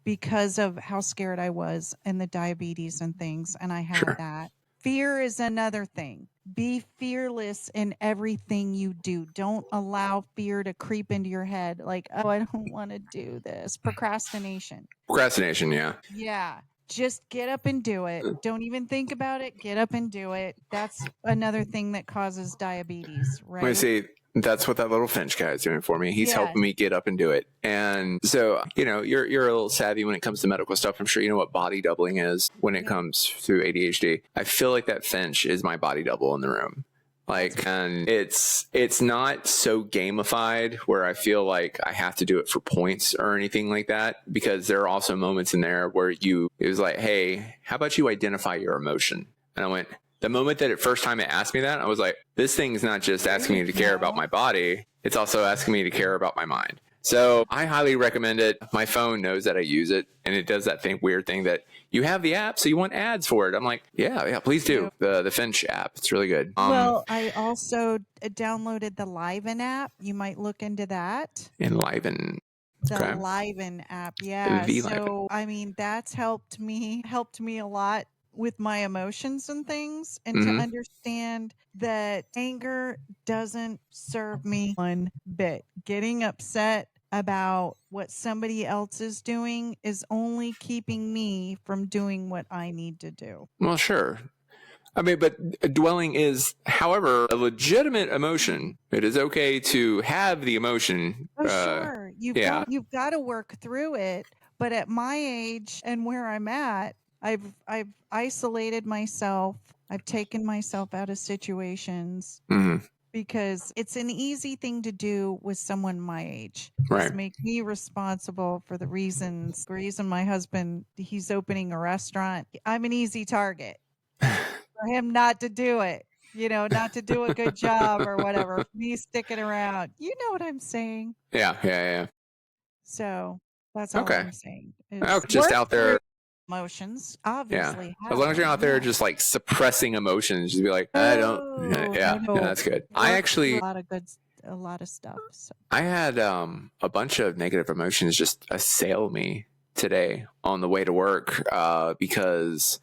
because of how scared I was and the diabetes and things. And I had that Fear is another thing. Be fearless in everything you do. Don't allow fear to creep into your head like, oh, I don't want to do this. Procrastination.
Procrastination, yeah.
Yeah. Just get up and do it. Don't even think about it. Get up and do it. That's another thing that causes diabetes,
Let me
right?
see. That's what that little Finch guy is doing for me. He's
Yeah.
helping me get up and do it. And so, you're a little savvy when it comes to medical stuff. I'm sure you know what body doubling is when it
Yeah.
comes to ADHD. I feel like that Finch is my body double in the room. And it's not so gamified where I feel like I have to do it for points or anything like that, because there are also moments in there where it was like, hey, how about you identify your emotion? And I went, the moment that first time it asked me that, I was like, this thing's not just asking me to care about my body, it's also asking me to care about my mind. So I highly recommend it. My phone knows that I use it, and it does that weird thing that you have the app, so you want ads for it. I'm like, yeah, please do. The Finch app, it's really good.
Well, I also downloaded the Liven app. You might look into that.
Enliven.
The
Okay.
Liven app, yeah.
The
So, I mean, that's helped me a lot with my emotions and things, and to understand that anger doesn't serve me one bit. Getting upset about what somebody else is doing is only keeping me from doing what I need to do.
Well, sure. I mean, but dwelling is, however, a legitimate emotion. It is okay to have the emotion.
Oh, sure. You've got to work through it. But at my age and where I'm at, I've isolated myself. I've taken myself out of situations because it's an easy thing to do with someone my age.
Right.
Just make me responsible for the reason my husband, he's opening a restaurant. I'm an easy target for him not to do it. Not to do a good job or whatever. Me sticking around. You know what I'm saying?
Yeah.
So that's all I'm saying.
Just out there.
Emotions, obviously.
Yeah. As long as you're out there just like suppressing emotions, just be like, I don't. Yeah, that's good. I actually
a lot of stuff. So.
I had a bunch of negative emotions just assail me today on the way to work because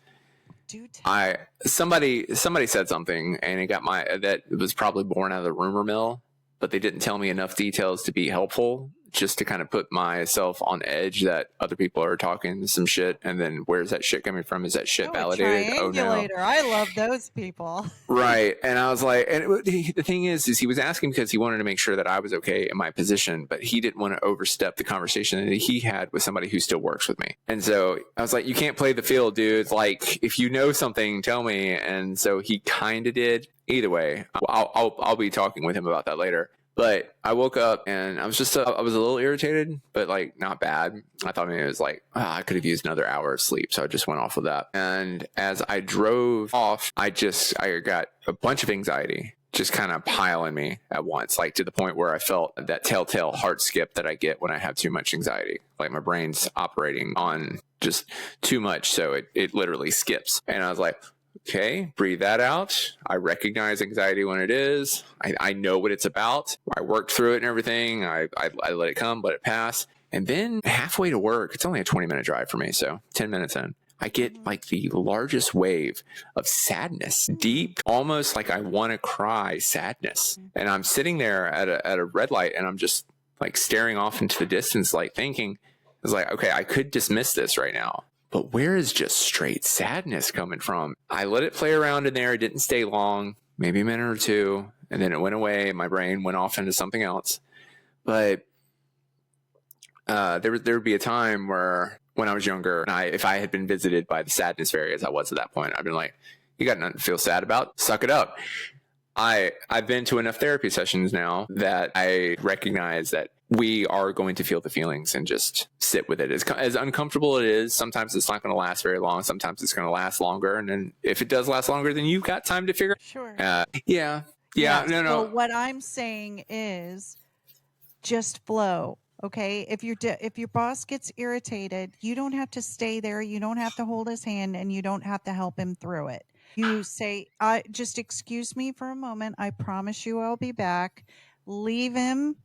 somebody said something and it got that was probably born out of the rumor mill, but they didn't tell me enough details to be helpful, just to kind of put myself on edge that other people are talking some shit, and then where's that shit coming from? Is that shit validated? Oh no.
I love those people.
Right. And I was like, and the thing is he was asking because he wanted to make sure that I was okay in my position, but he didn't want to overstep the conversation that he had with somebody who still works with me. And so I was like, you can't play the field, dude. It's like, if you know something, tell me. And so he kind of did. Either way, I'll be talking with him about that later. But I woke up and I was a little irritated, but like not bad. I thought maybe it was like, I could have used another hour of sleep. So I just went off with that. And as I drove off, I got a bunch of anxiety just kind of piling me at once, like to the point where I felt that telltale heart skip that I get when I have too much anxiety. Like my brain's operating on just too much. So it literally skips. And I was like, okay, breathe that out. I recognize anxiety when it is. I know what it's about. I worked through it and everything. I let it come, let it pass. And then halfway to work, it's only a 20-minute drive for me. So 10 minutes in, I get like the largest wave of sadness, deep, almost like I want to cry sadness. And I'm sitting there at a red light and I'm just like staring off into the distance, like thinking, it's like, okay, I could dismiss this right now. But where is just straight sadness coming from? I let it play around in there. It didn't stay long, maybe a minute or two. And then it went away. My brain went off into something else. But there would be a time where when I was younger, if I had been visited by the sadness fairy as I was at that point, I'd been like, you got nothing to feel sad about. Suck it up. I've been to enough therapy sessions now that I recognize that we are going to feel the feelings and just sit with it. As uncomfortable it is, sometimes it's not going to last very long. Sometimes it's going to last longer. And then if it does last longer, then you've got time to figure.
Sure.
Yeah. No.
So what I'm saying is just flow. Okay. If your boss gets irritated, you don't have to stay there. You don't have to hold his hand and you don't have to help him through it. You say, just excuse me for a moment. I promise you I'll be back. Leave him.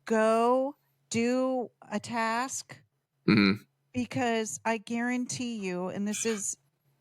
Go do a task, because I guarantee you, and this is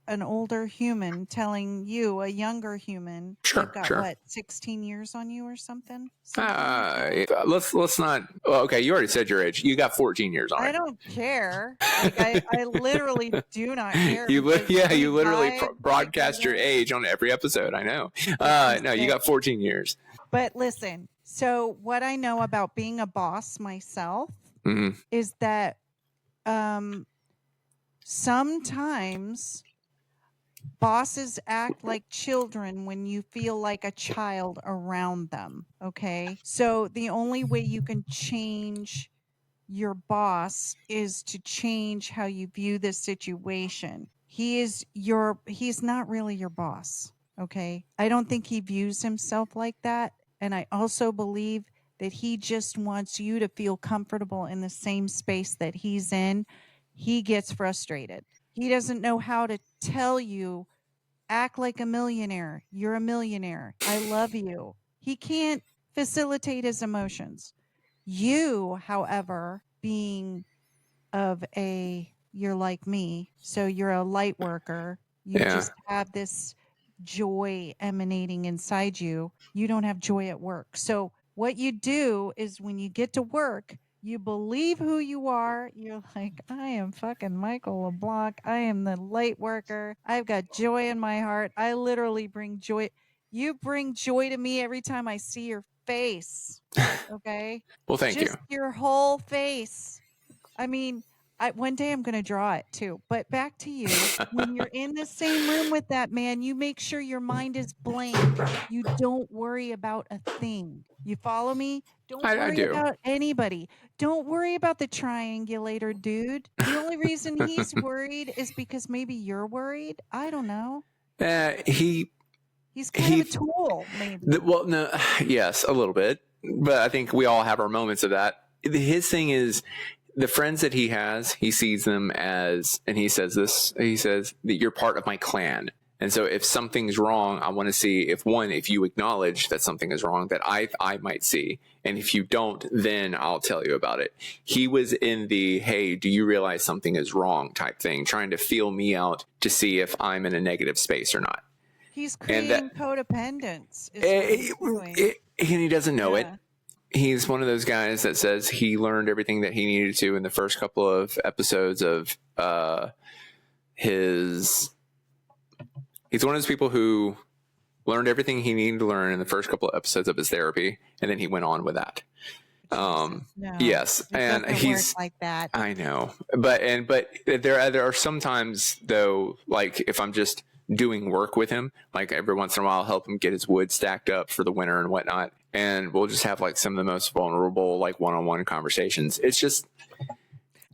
an older human telling you, a younger human, they've got
Sure.
what, 16 years on you or something?
Let's not. Well, okay, you already said your age. You got 14 years on
I
it.
don't care. Like I literally do not care.
You
because
you literally
died
broadcast your
together.
age on every episode. I know.
It's
No, you
insane.
got 14 years.
But listen, so what I know about being a boss myself
Mhm.
is that sometimes bosses act like children when you feel like a child around them. Okay. So the only way you can change your boss is to change how you view the situation. He's not really your boss. Okay. I don't think he views himself like that. And I also believe that he just wants you to feel comfortable in the same space that he's in. He gets frustrated. He doesn't know how to tell you, act like a millionaire. You're a millionaire. I love you. He can't facilitate his emotions. You, however, being you're like me, so you're a light worker. You
Yeah.
just have this joy emanating inside you. You don't have joy at work. So what you do is when you get to work, you believe who you are. You're like, I am fucking Michael LeBlanc. I am the light worker. I've got joy in my heart. I literally bring joy. You bring joy to me every time I see your face. Okay.
Well, thank
Just
you.
your whole face. I mean, one day I'm going to draw it too. But back to you. When you're in the same room with that man, you make sure your mind is blank. You don't worry about a thing. You follow me? Don't
I
worry
do.
about anybody. Don't worry about the triangulator dude. The only reason he's worried is because maybe you're worried. I don't know. He's kind of a tool, maybe.
Well, no, yes, a little bit, but I think we all have our moments of that. His thing is the friends that he has, he sees them as, and he says that you're part of my clan. And so if something's wrong, I want to see if you acknowledge that something is wrong that I might see. And if you don't, then I'll tell you about it. He was in the, hey, do you realize something is wrong type thing, trying to feel me out to see if I'm in a negative space or not.
He's creating codependence. Is what he's doing.
And he doesn't know it.
Yeah.
He's one of those guys that says he learned everything that he needed to in the first couple of episodes of his. He's one of those people who learned everything he needed to learn in the first couple of episodes of his therapy, and then he went on with that.
No,
yes, and he's
work like that.
I know, but there are sometimes though, like if I'm just doing work with him, like every once in a while, I'll help him get his wood stacked up for the winter and whatnot, and we'll just have like some of the most vulnerable, like one-on-one conversations. It's just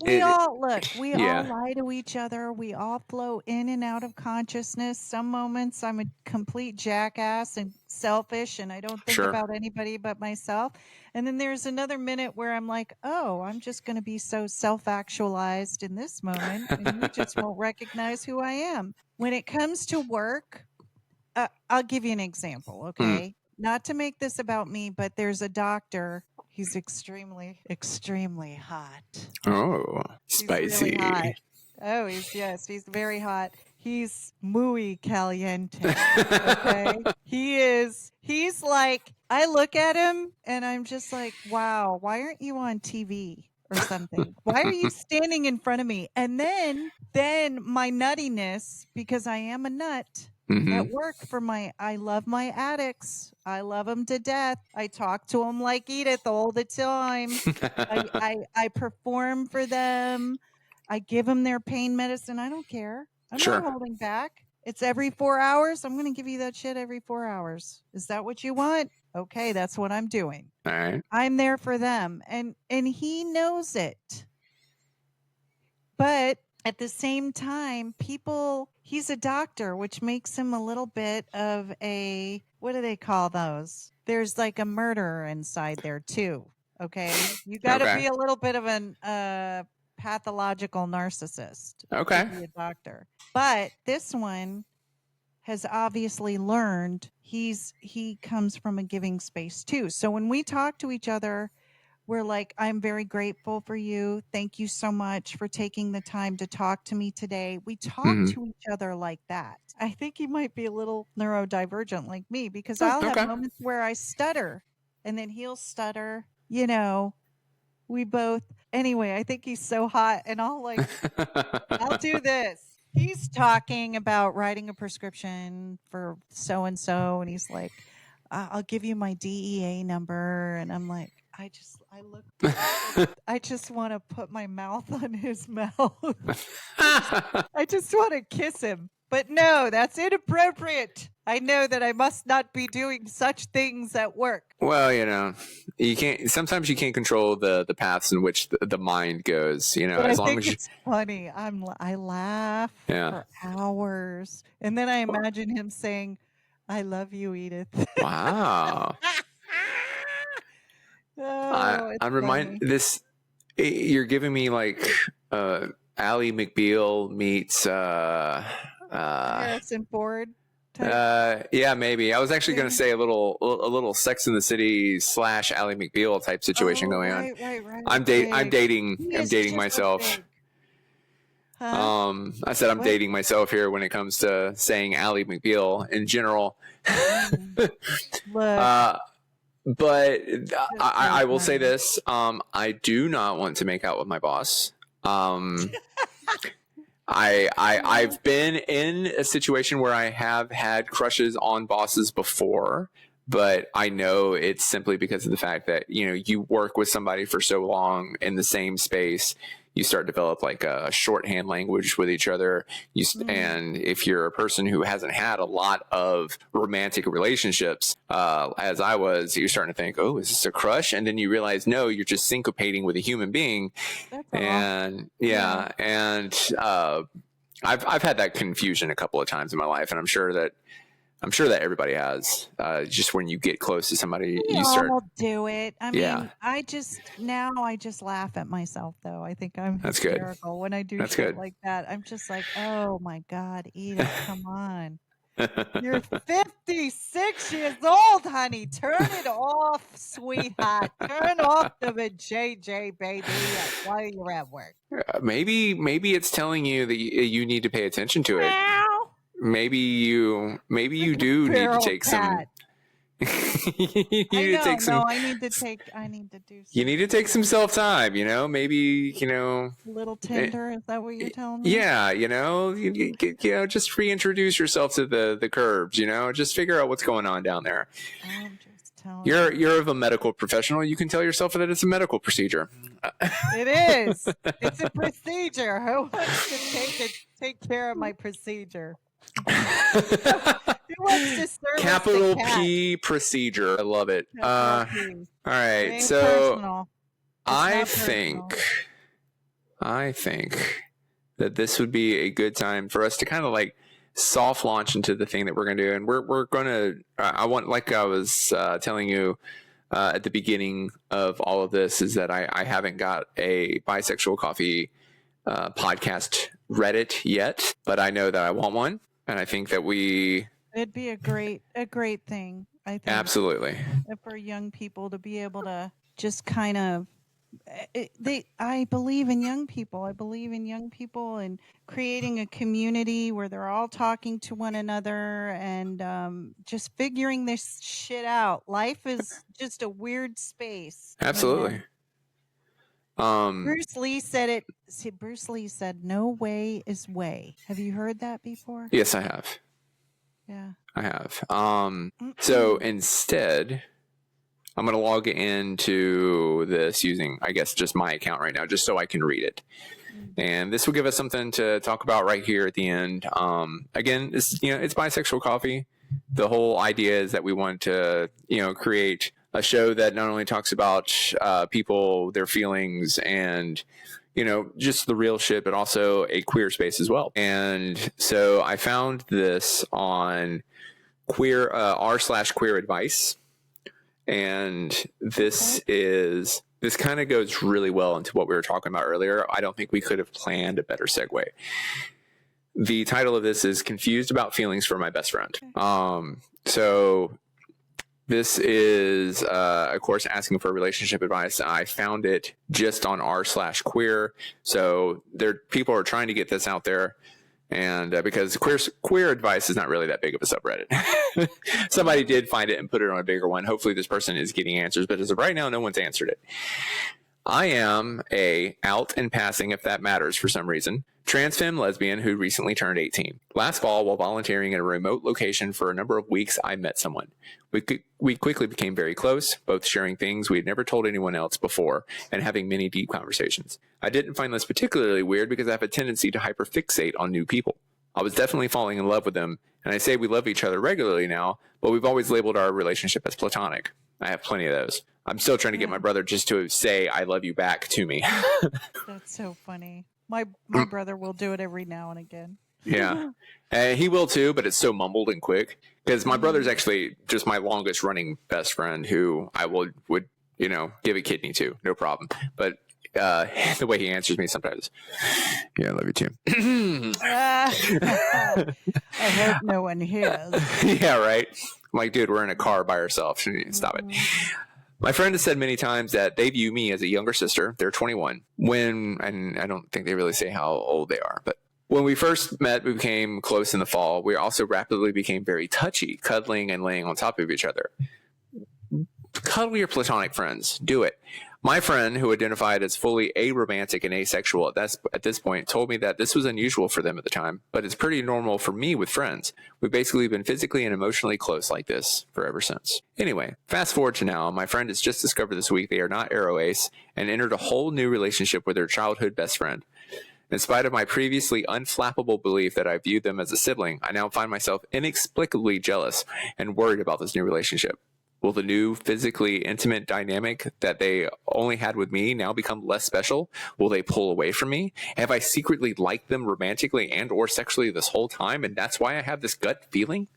we all
yeah.
lie to each other. We all flow in and out of consciousness. Some moments I'm a complete jackass and selfish and I don't think
Sure.
about anybody but myself. And then there's another minute where I'm like, oh, I'm just going to be so self-actualized in this moment and you just won't recognize who I am. When it comes to work, I'll give you an example, okay? Not to make this about me, but there's a doctor. He's extremely, extremely hot.
Oh, spicy.
Really hot. Oh, he's very hot. He's muy caliente. Okay. He's like, I look at him and I'm just like, wow, why aren't you on TV or something? Why are you standing in front of me? And then my nuttiness, because I am a nut. At work I love my addicts. I love them to death. I talk to them like Edith all the time. I perform for them. I give them their pain medicine. I don't care. I'm not holding back. It's every 4 hours. I'm going to give you that shit every 4 hours. Is that what you want? Okay, that's what I'm doing.
All right.
I'm there for them. And he knows it. But at the same time, he's a doctor, which makes him a little bit of a, what do they call those? There's like a murderer inside there too. Okay. You got to be a little bit of an pathological narcissist to be a doctor. But this one has obviously learned he comes from a giving space too. So when we talk to each other, we're like, I'm very grateful for you. Thank you so much for taking the time to talk to me today. We talk
Hmm.
to each other like that. I think he might be a little neurodivergent like me because
Oh,
I'll have
okay.
moments where I stutter and then he'll stutter. You know, we both, anyway, I think he's so hot and I'll do this. He's talking about writing a prescription for so and so, and he's like, I'll give you my DEA number." And I'm like, I look, I just want to put my mouth on his mouth. I just want to kiss him. But no, that's inappropriate. I know that I must not be doing such things at work.
Well, you can't. Sometimes you can't control the paths in which the mind goes.
But I
As long
think
as you,
it's funny. I laugh
yeah.
for hours, and then I imagine him saying, "I love you, Edith."
Wow.
Oh, it's
I'm remind
funny.
this. You're giving me like Ally McBeal meets
Harrison Ford type.
yeah, maybe. I was actually going to
Thing.
say a little Sex in the City / Ally McBeal type situation
Oh,
going on.
right.
I'm
Big.
dating
He
I'm
is
dating
just so
myself.
big. Huh?
I said I'm
What?
dating myself here when it comes to saying Ally McBeal in general.
Look,
uh, but
just so
I will say
funny.
this: I do not want to make out with my boss. I've been in a situation where I have had crushes on bosses before, but I know it's simply because of the fact that you work with somebody for so long in the same space. You start to develop like a shorthand language with each other.
Mm,
And if you're a person who hasn't had a lot of romantic relationships, as I was, you're starting to think, "Oh, is this a crush?" And then you realize, no, you're just syncopating with a human being.
that's all.
And
Yeah.
yeah, and I've had that confusion a couple of times in my life, and I'm sure that everybody has. Just when you get close to somebody,
We
you start.
all do it. I
Yeah,
mean, I just laugh at myself though. I think I'm
that's good.
hysterical when I do
That's
shit
good.
like that. I'm just like, "Oh my god, Edith, come on. You're 56 years old, honey. Turn it off, sweetheart. Turn off the JJ, baby, while you're at work."
Maybe it's telling you that you need to pay attention to it.
Meow.
Maybe you
Like a
do need to
feral
take some.
cat.
You need
I
to
know.
take
No,
some.
I need to do
You
some
need to take some
self-care.
self time. Maybe
A little
eh,
tender, is that what you're telling me?
yeah, just reintroduce yourself to the curbs. Just figure out what's going on down there.
I'm just telling
You're
you.
you're of a medical professional. You can tell yourself that it's a medical procedure.
It is. It's a procedure. Who wants to take care of my procedure? Who wants to service the
Capital
cat?
P procedure. I love it.
Capital P.
All
It
right.
ain't
So
personal. It's
I
not
think
personal.
I think that this would be a good time for us to kind of like soft launch into the thing that we're going to do, and we're going to. I want, like I was telling you at the beginning of all of this, is that I haven't got a bisexual coffee podcast Reddit yet, but I know that I want one, and I think that we
It'd be a great thing, I think,
absolutely.
for young people to be able to just kind of I believe in young people. I believe in young people and creating a community where they're all talking to one another and just figuring this shit out. Life is just a weird space,
Absolutely.
Bruce Lee said it. See, Bruce Lee said, "No way is way." Have you heard that before?
Yes, I have.
Yeah.
I have. So instead, I'm going to log into this using, I guess, just my account right now, just so I can read it. And this will give us something to talk about right here at the end. Again, it's bisexual coffee. The whole idea is that we want to, create a show that not only talks about people, their feelings, and just the real shit, but also a queer space as well. And so I found this on r/queer advice, and this kind of goes really well into what we were talking about earlier. I don't think we could have planned a better segue. The title of this is "Confused About Feelings for My Best Friend." So This is, of course, asking for relationship advice. I found it just on r/queer. So people are trying to get this out there. And because queer advice is not really that big of a subreddit. Somebody did find it and put it on a bigger one. Hopefully this person is getting answers. But as of right now, no one's answered it. I am a out and passing, if that matters for some reason, trans femme lesbian who recently turned 18. Last fall, while volunteering in a remote location for a number of weeks, I met someone. We quickly became very close, both sharing things we had never told anyone else before and having many deep conversations. I didn't find this particularly weird because I have a tendency to hyperfixate on new people. I was definitely falling in love with them, and I say we love each other regularly now, but we've always labeled our relationship as platonic. I have plenty of those. I'm still trying to get my brother just to say I love you back to me.
That's so funny. My brother will do it every now and again.
Yeah. He will too, but it's so mumbled and quick. Because my brother's actually just my longest running best friend who I would give a kidney to, no problem. But the way he answers me sometimes, yeah, I love you too.
I hope no one hears.
Yeah, right. I'm like, dude, we're in a car by ourselves. Stop it. My friend has said many times that they view me as a younger sister. They're 21. And I don't think they really say how old they are, but when we first met, we became close in the fall. We also rapidly became very touchy, cuddling and laying on top of each other. Cuddle your platonic friends. Do it. My friend, who identified as fully aromantic and asexual at this point, told me that this was unusual for them at the time, but it's pretty normal for me with friends. We've basically been physically and emotionally close like this for ever since. Anyway, fast forward to now, my friend has just discovered this week they are not aroace and entered a whole new relationship with their childhood best friend. In spite of my previously unflappable belief that I viewed them as a sibling, I now find myself inexplicably jealous and worried about this new relationship. Will the new physically intimate dynamic that they only had with me now become less special? Will they pull away from me? Have I secretly liked them romantically and or sexually this whole time, and that's why I have this gut feeling?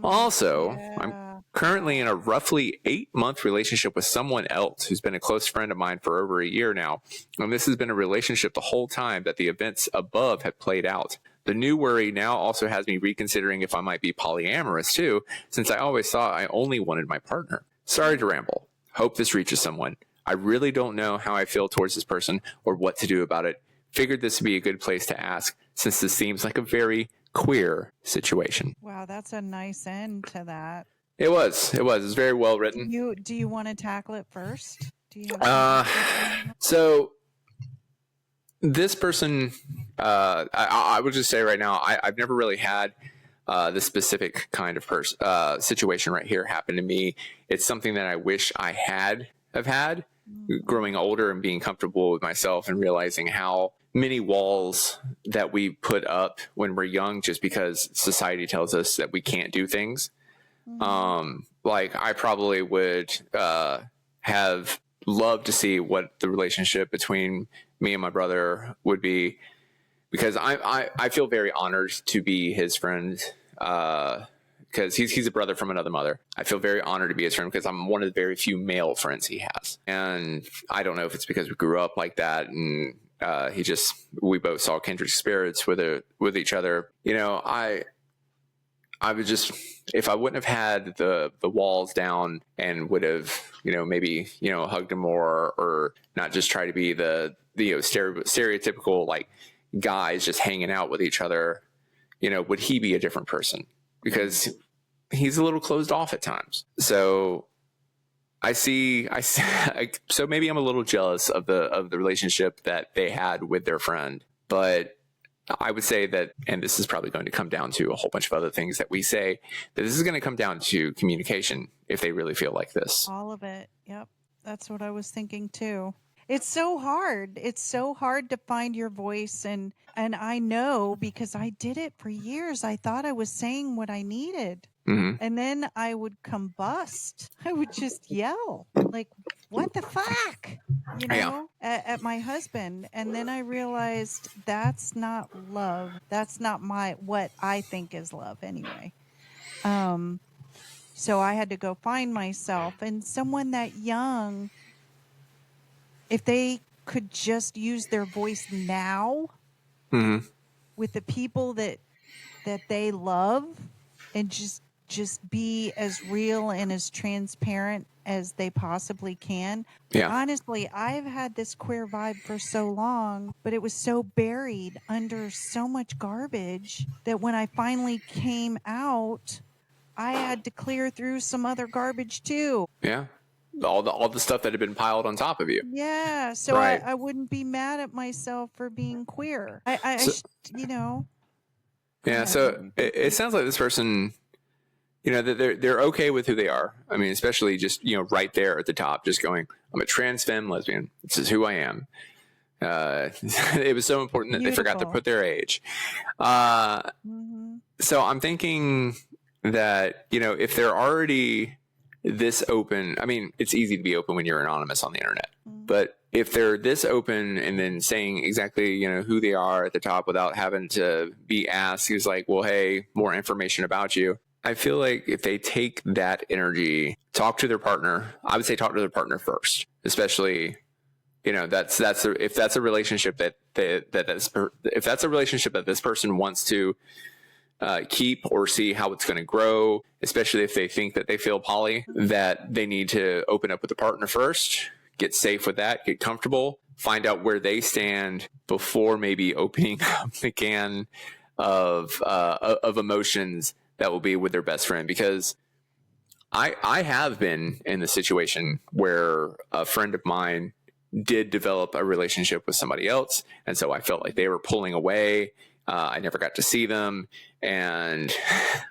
Also, I'm currently in a roughly 8-month relationship with someone else who's been a close friend of mine for over a year now, and this has been a relationship the whole time that the events above have played out. The new worry now also has me reconsidering if I might be polyamorous too, since I always thought I only wanted my partner. Sorry to ramble. Hope this reaches someone. I really don't know how I feel towards this person or what to do about it. Figured this would be a good place to ask, since this seems like a very queer situation.
Wow, that's a nice end to that.
It was. It was very well written.
Do you want to tackle it first? Do you have
so this person, I would just say right now, I've never really had this specific kind of situation right here happen to me. It's something that I wish I have had growing older and being comfortable with myself and realizing how many walls that we put up when we're young just because society tells us that we can't do things. Like I probably would have loved to see what the relationship between me and my brother would be, because I feel very honored to be his friend, because he's a brother from another mother. I feel very honored to be his friend because I'm one of the very few male friends he has. And I don't know if it's because we grew up like that and we both saw kindred spirits with each other. You know, I would just, if I wouldn't have had the walls down and would have, maybe, hugged him more or not just try to be the stereotypical like guys just hanging out with each other, would he be a different person? Because he's a little closed off at times. So I see, so maybe I'm a little jealous of the relationship that they had with their friend, but I would say that, and this is probably going to come down to a whole bunch of other things that we say, that this is going to come down to communication if they really feel like this.
All of it. Yep. That's what I was thinking too. It's so hard. It's so hard to find your voice. And I know because I did it for years. I thought I was saying what I needed.
Mm-hmm.
And then I would combust. I would just yell like, what the fuck? At my husband. And then I realized that's not love. That's not what I think is love anyway. So I had to go find myself, and someone that young, if they could just use their voice now with the people that they love and just just be as real and as transparent as they possibly can.
Yeah.
Honestly, I've had this queer vibe for so long, but it was so buried under so much garbage that when I finally came out, I had to clear through some other garbage too.
Yeah. All the stuff that had been piled on top of you.
Yeah. So
Right.
I wouldn't be mad at myself for being queer. You know.
Yeah. So it sounds like this person, you know, that they're okay with who they are. I mean, especially just, you know, right there at the top, just going, I'm a trans femme lesbian. This is who I am. It was so important that they forgot to put their age. So I'm thinking that, you know, if they're already this open, I mean, it's easy to be open when you're anonymous on the internet, but if they're this open and then saying exactly, you know, who they are at the top without having to be asked, who's like, well, hey, more information about you. I feel like if they take that energy, talk to their partner, I would say talk to their partner first, especially, you know, if that's a relationship if that's a relationship that this person wants to keep or see how it's going to grow, especially if they think that they feel poly, that they need to open up with the partner first, get safe with that, get comfortable, find out where they stand before maybe opening up the can of emotions that will be with their best friend. Because I have been in the situation where a friend of mine did develop a relationship with somebody else. And so I felt like they were pulling away. I never got to see them. And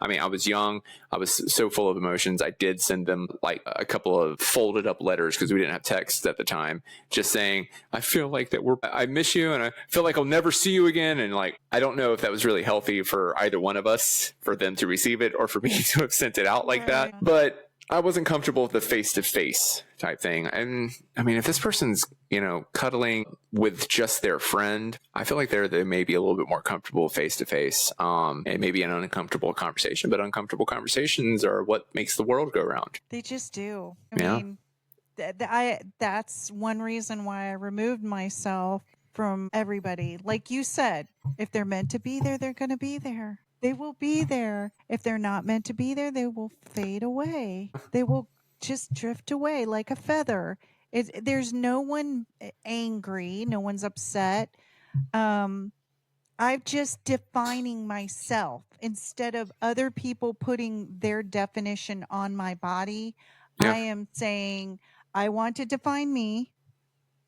I mean, I was young. I was so full of emotions. I did send them like a couple of folded up letters because we didn't have text at the time, just saying, I feel like I miss you and I feel like I'll never see you again. And like, I don't know if that was really healthy for either one of us, for them to receive it or for me to have sent it out like that. But I wasn't comfortable with the face-to-face type thing. And I mean, if this person's, you know, cuddling with just their friend, I feel like they may be a little bit more comfortable face-to-face. And maybe an uncomfortable conversation, but uncomfortable conversations are what makes the world go round.
They just do. I mean, that's one reason why I removed myself from everybody. Like you said, if they're meant to be there, they're going to be there. They will be there. If they're not meant to be there, they will fade away. They will just drift away like a feather. There's no one angry. No one's upset. I'm just defining myself instead of other people putting their definition on my body. Yeah. I am saying, I want to define me.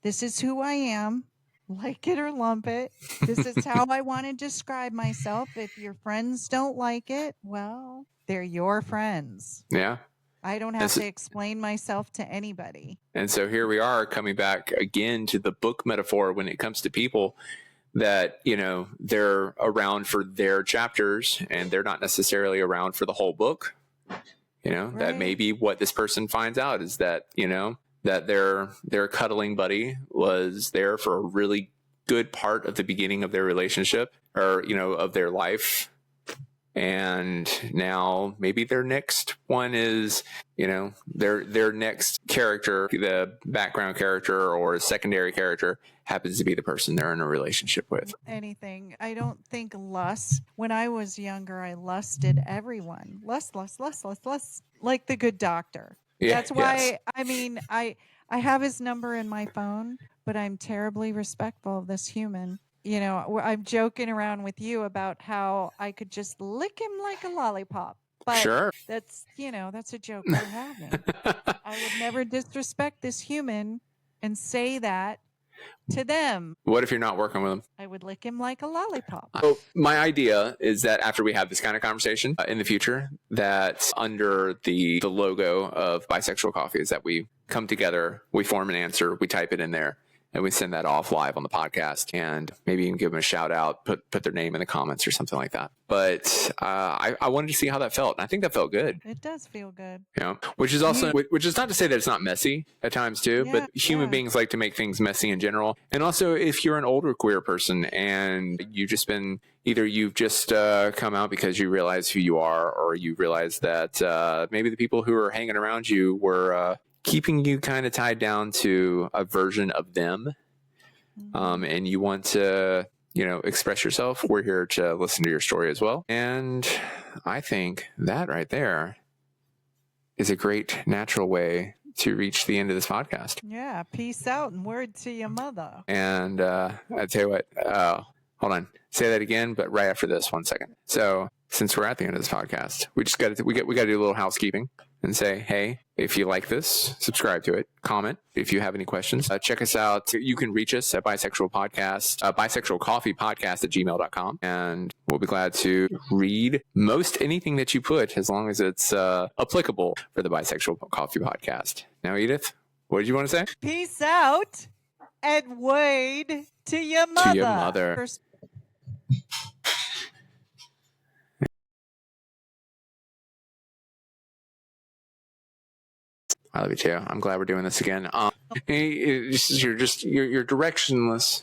This is who I am. Like it or lump it. This is how I want to describe myself. If your friends don't like it, well, they're your friends.
Yeah.
I don't have to explain myself to anybody.
And so here we are coming back again to the book metaphor when it comes to people that, you know, they're around for their chapters and they're not necessarily around for the whole book. You know, right. That may be what this person finds out is that, you know, that their cuddling buddy was there for a really good part of the beginning of their relationship or, you know, of their life. And now maybe their next one is, you know, their next character, the background character or secondary character happens to be the person they're in a relationship with.
Anything. I don't think lust. When I was younger, I lusted everyone. Lust, like the Good Doctor. Yeah, that's why, yes. I mean, I have his number in my phone, but I'm terribly respectful of this human. You know, I'm joking around with you about how I could just lick him like a lollipop. But sure. That's, you know, that's a joke we're having. I would never disrespect this human and say that to them.
What if you're not working with them?
I would lick him like a lollipop.
So my idea is that after we have this kind of conversation in the future, that under the logo of Bisexual Coffee is that we come together, we form an answer, we type it in there, and we send that off live on the podcast and maybe even give them a shout out, put their name in the comments or something like that. But I wanted to see how that felt. And I think that felt good.
It does feel good.
Yeah. Which is not to say that it's not messy at times too, but human beings like to make things messy in general. And also if you're an older queer person and you've just come out because you realize who you are, or you realize that maybe the people who are hanging around you were keeping you kind of tied down to a version of them. And you want to express yourself. We're here to listen to your story as well. And I think that right there is a great natural way to reach the end of this podcast.
Yeah. Peace out and word to your mother.
And I tell you what, hold on, say that again, but right after this, 1 second. So since we're at the end of this podcast, we got to do a little housekeeping and say, hey, if you like this, subscribe to it, comment. If you have any questions, check us out. You can reach us at Bisexual Coffee Podcast at gmail.com. And we'll be glad to read most anything that you put as long as it's applicable for the Bisexual Coffee Podcast. Now, Edith, what did you want to say?
Peace out and word to your mother.
To your mother. I love you too. I'm glad we're doing this again. You're directionless.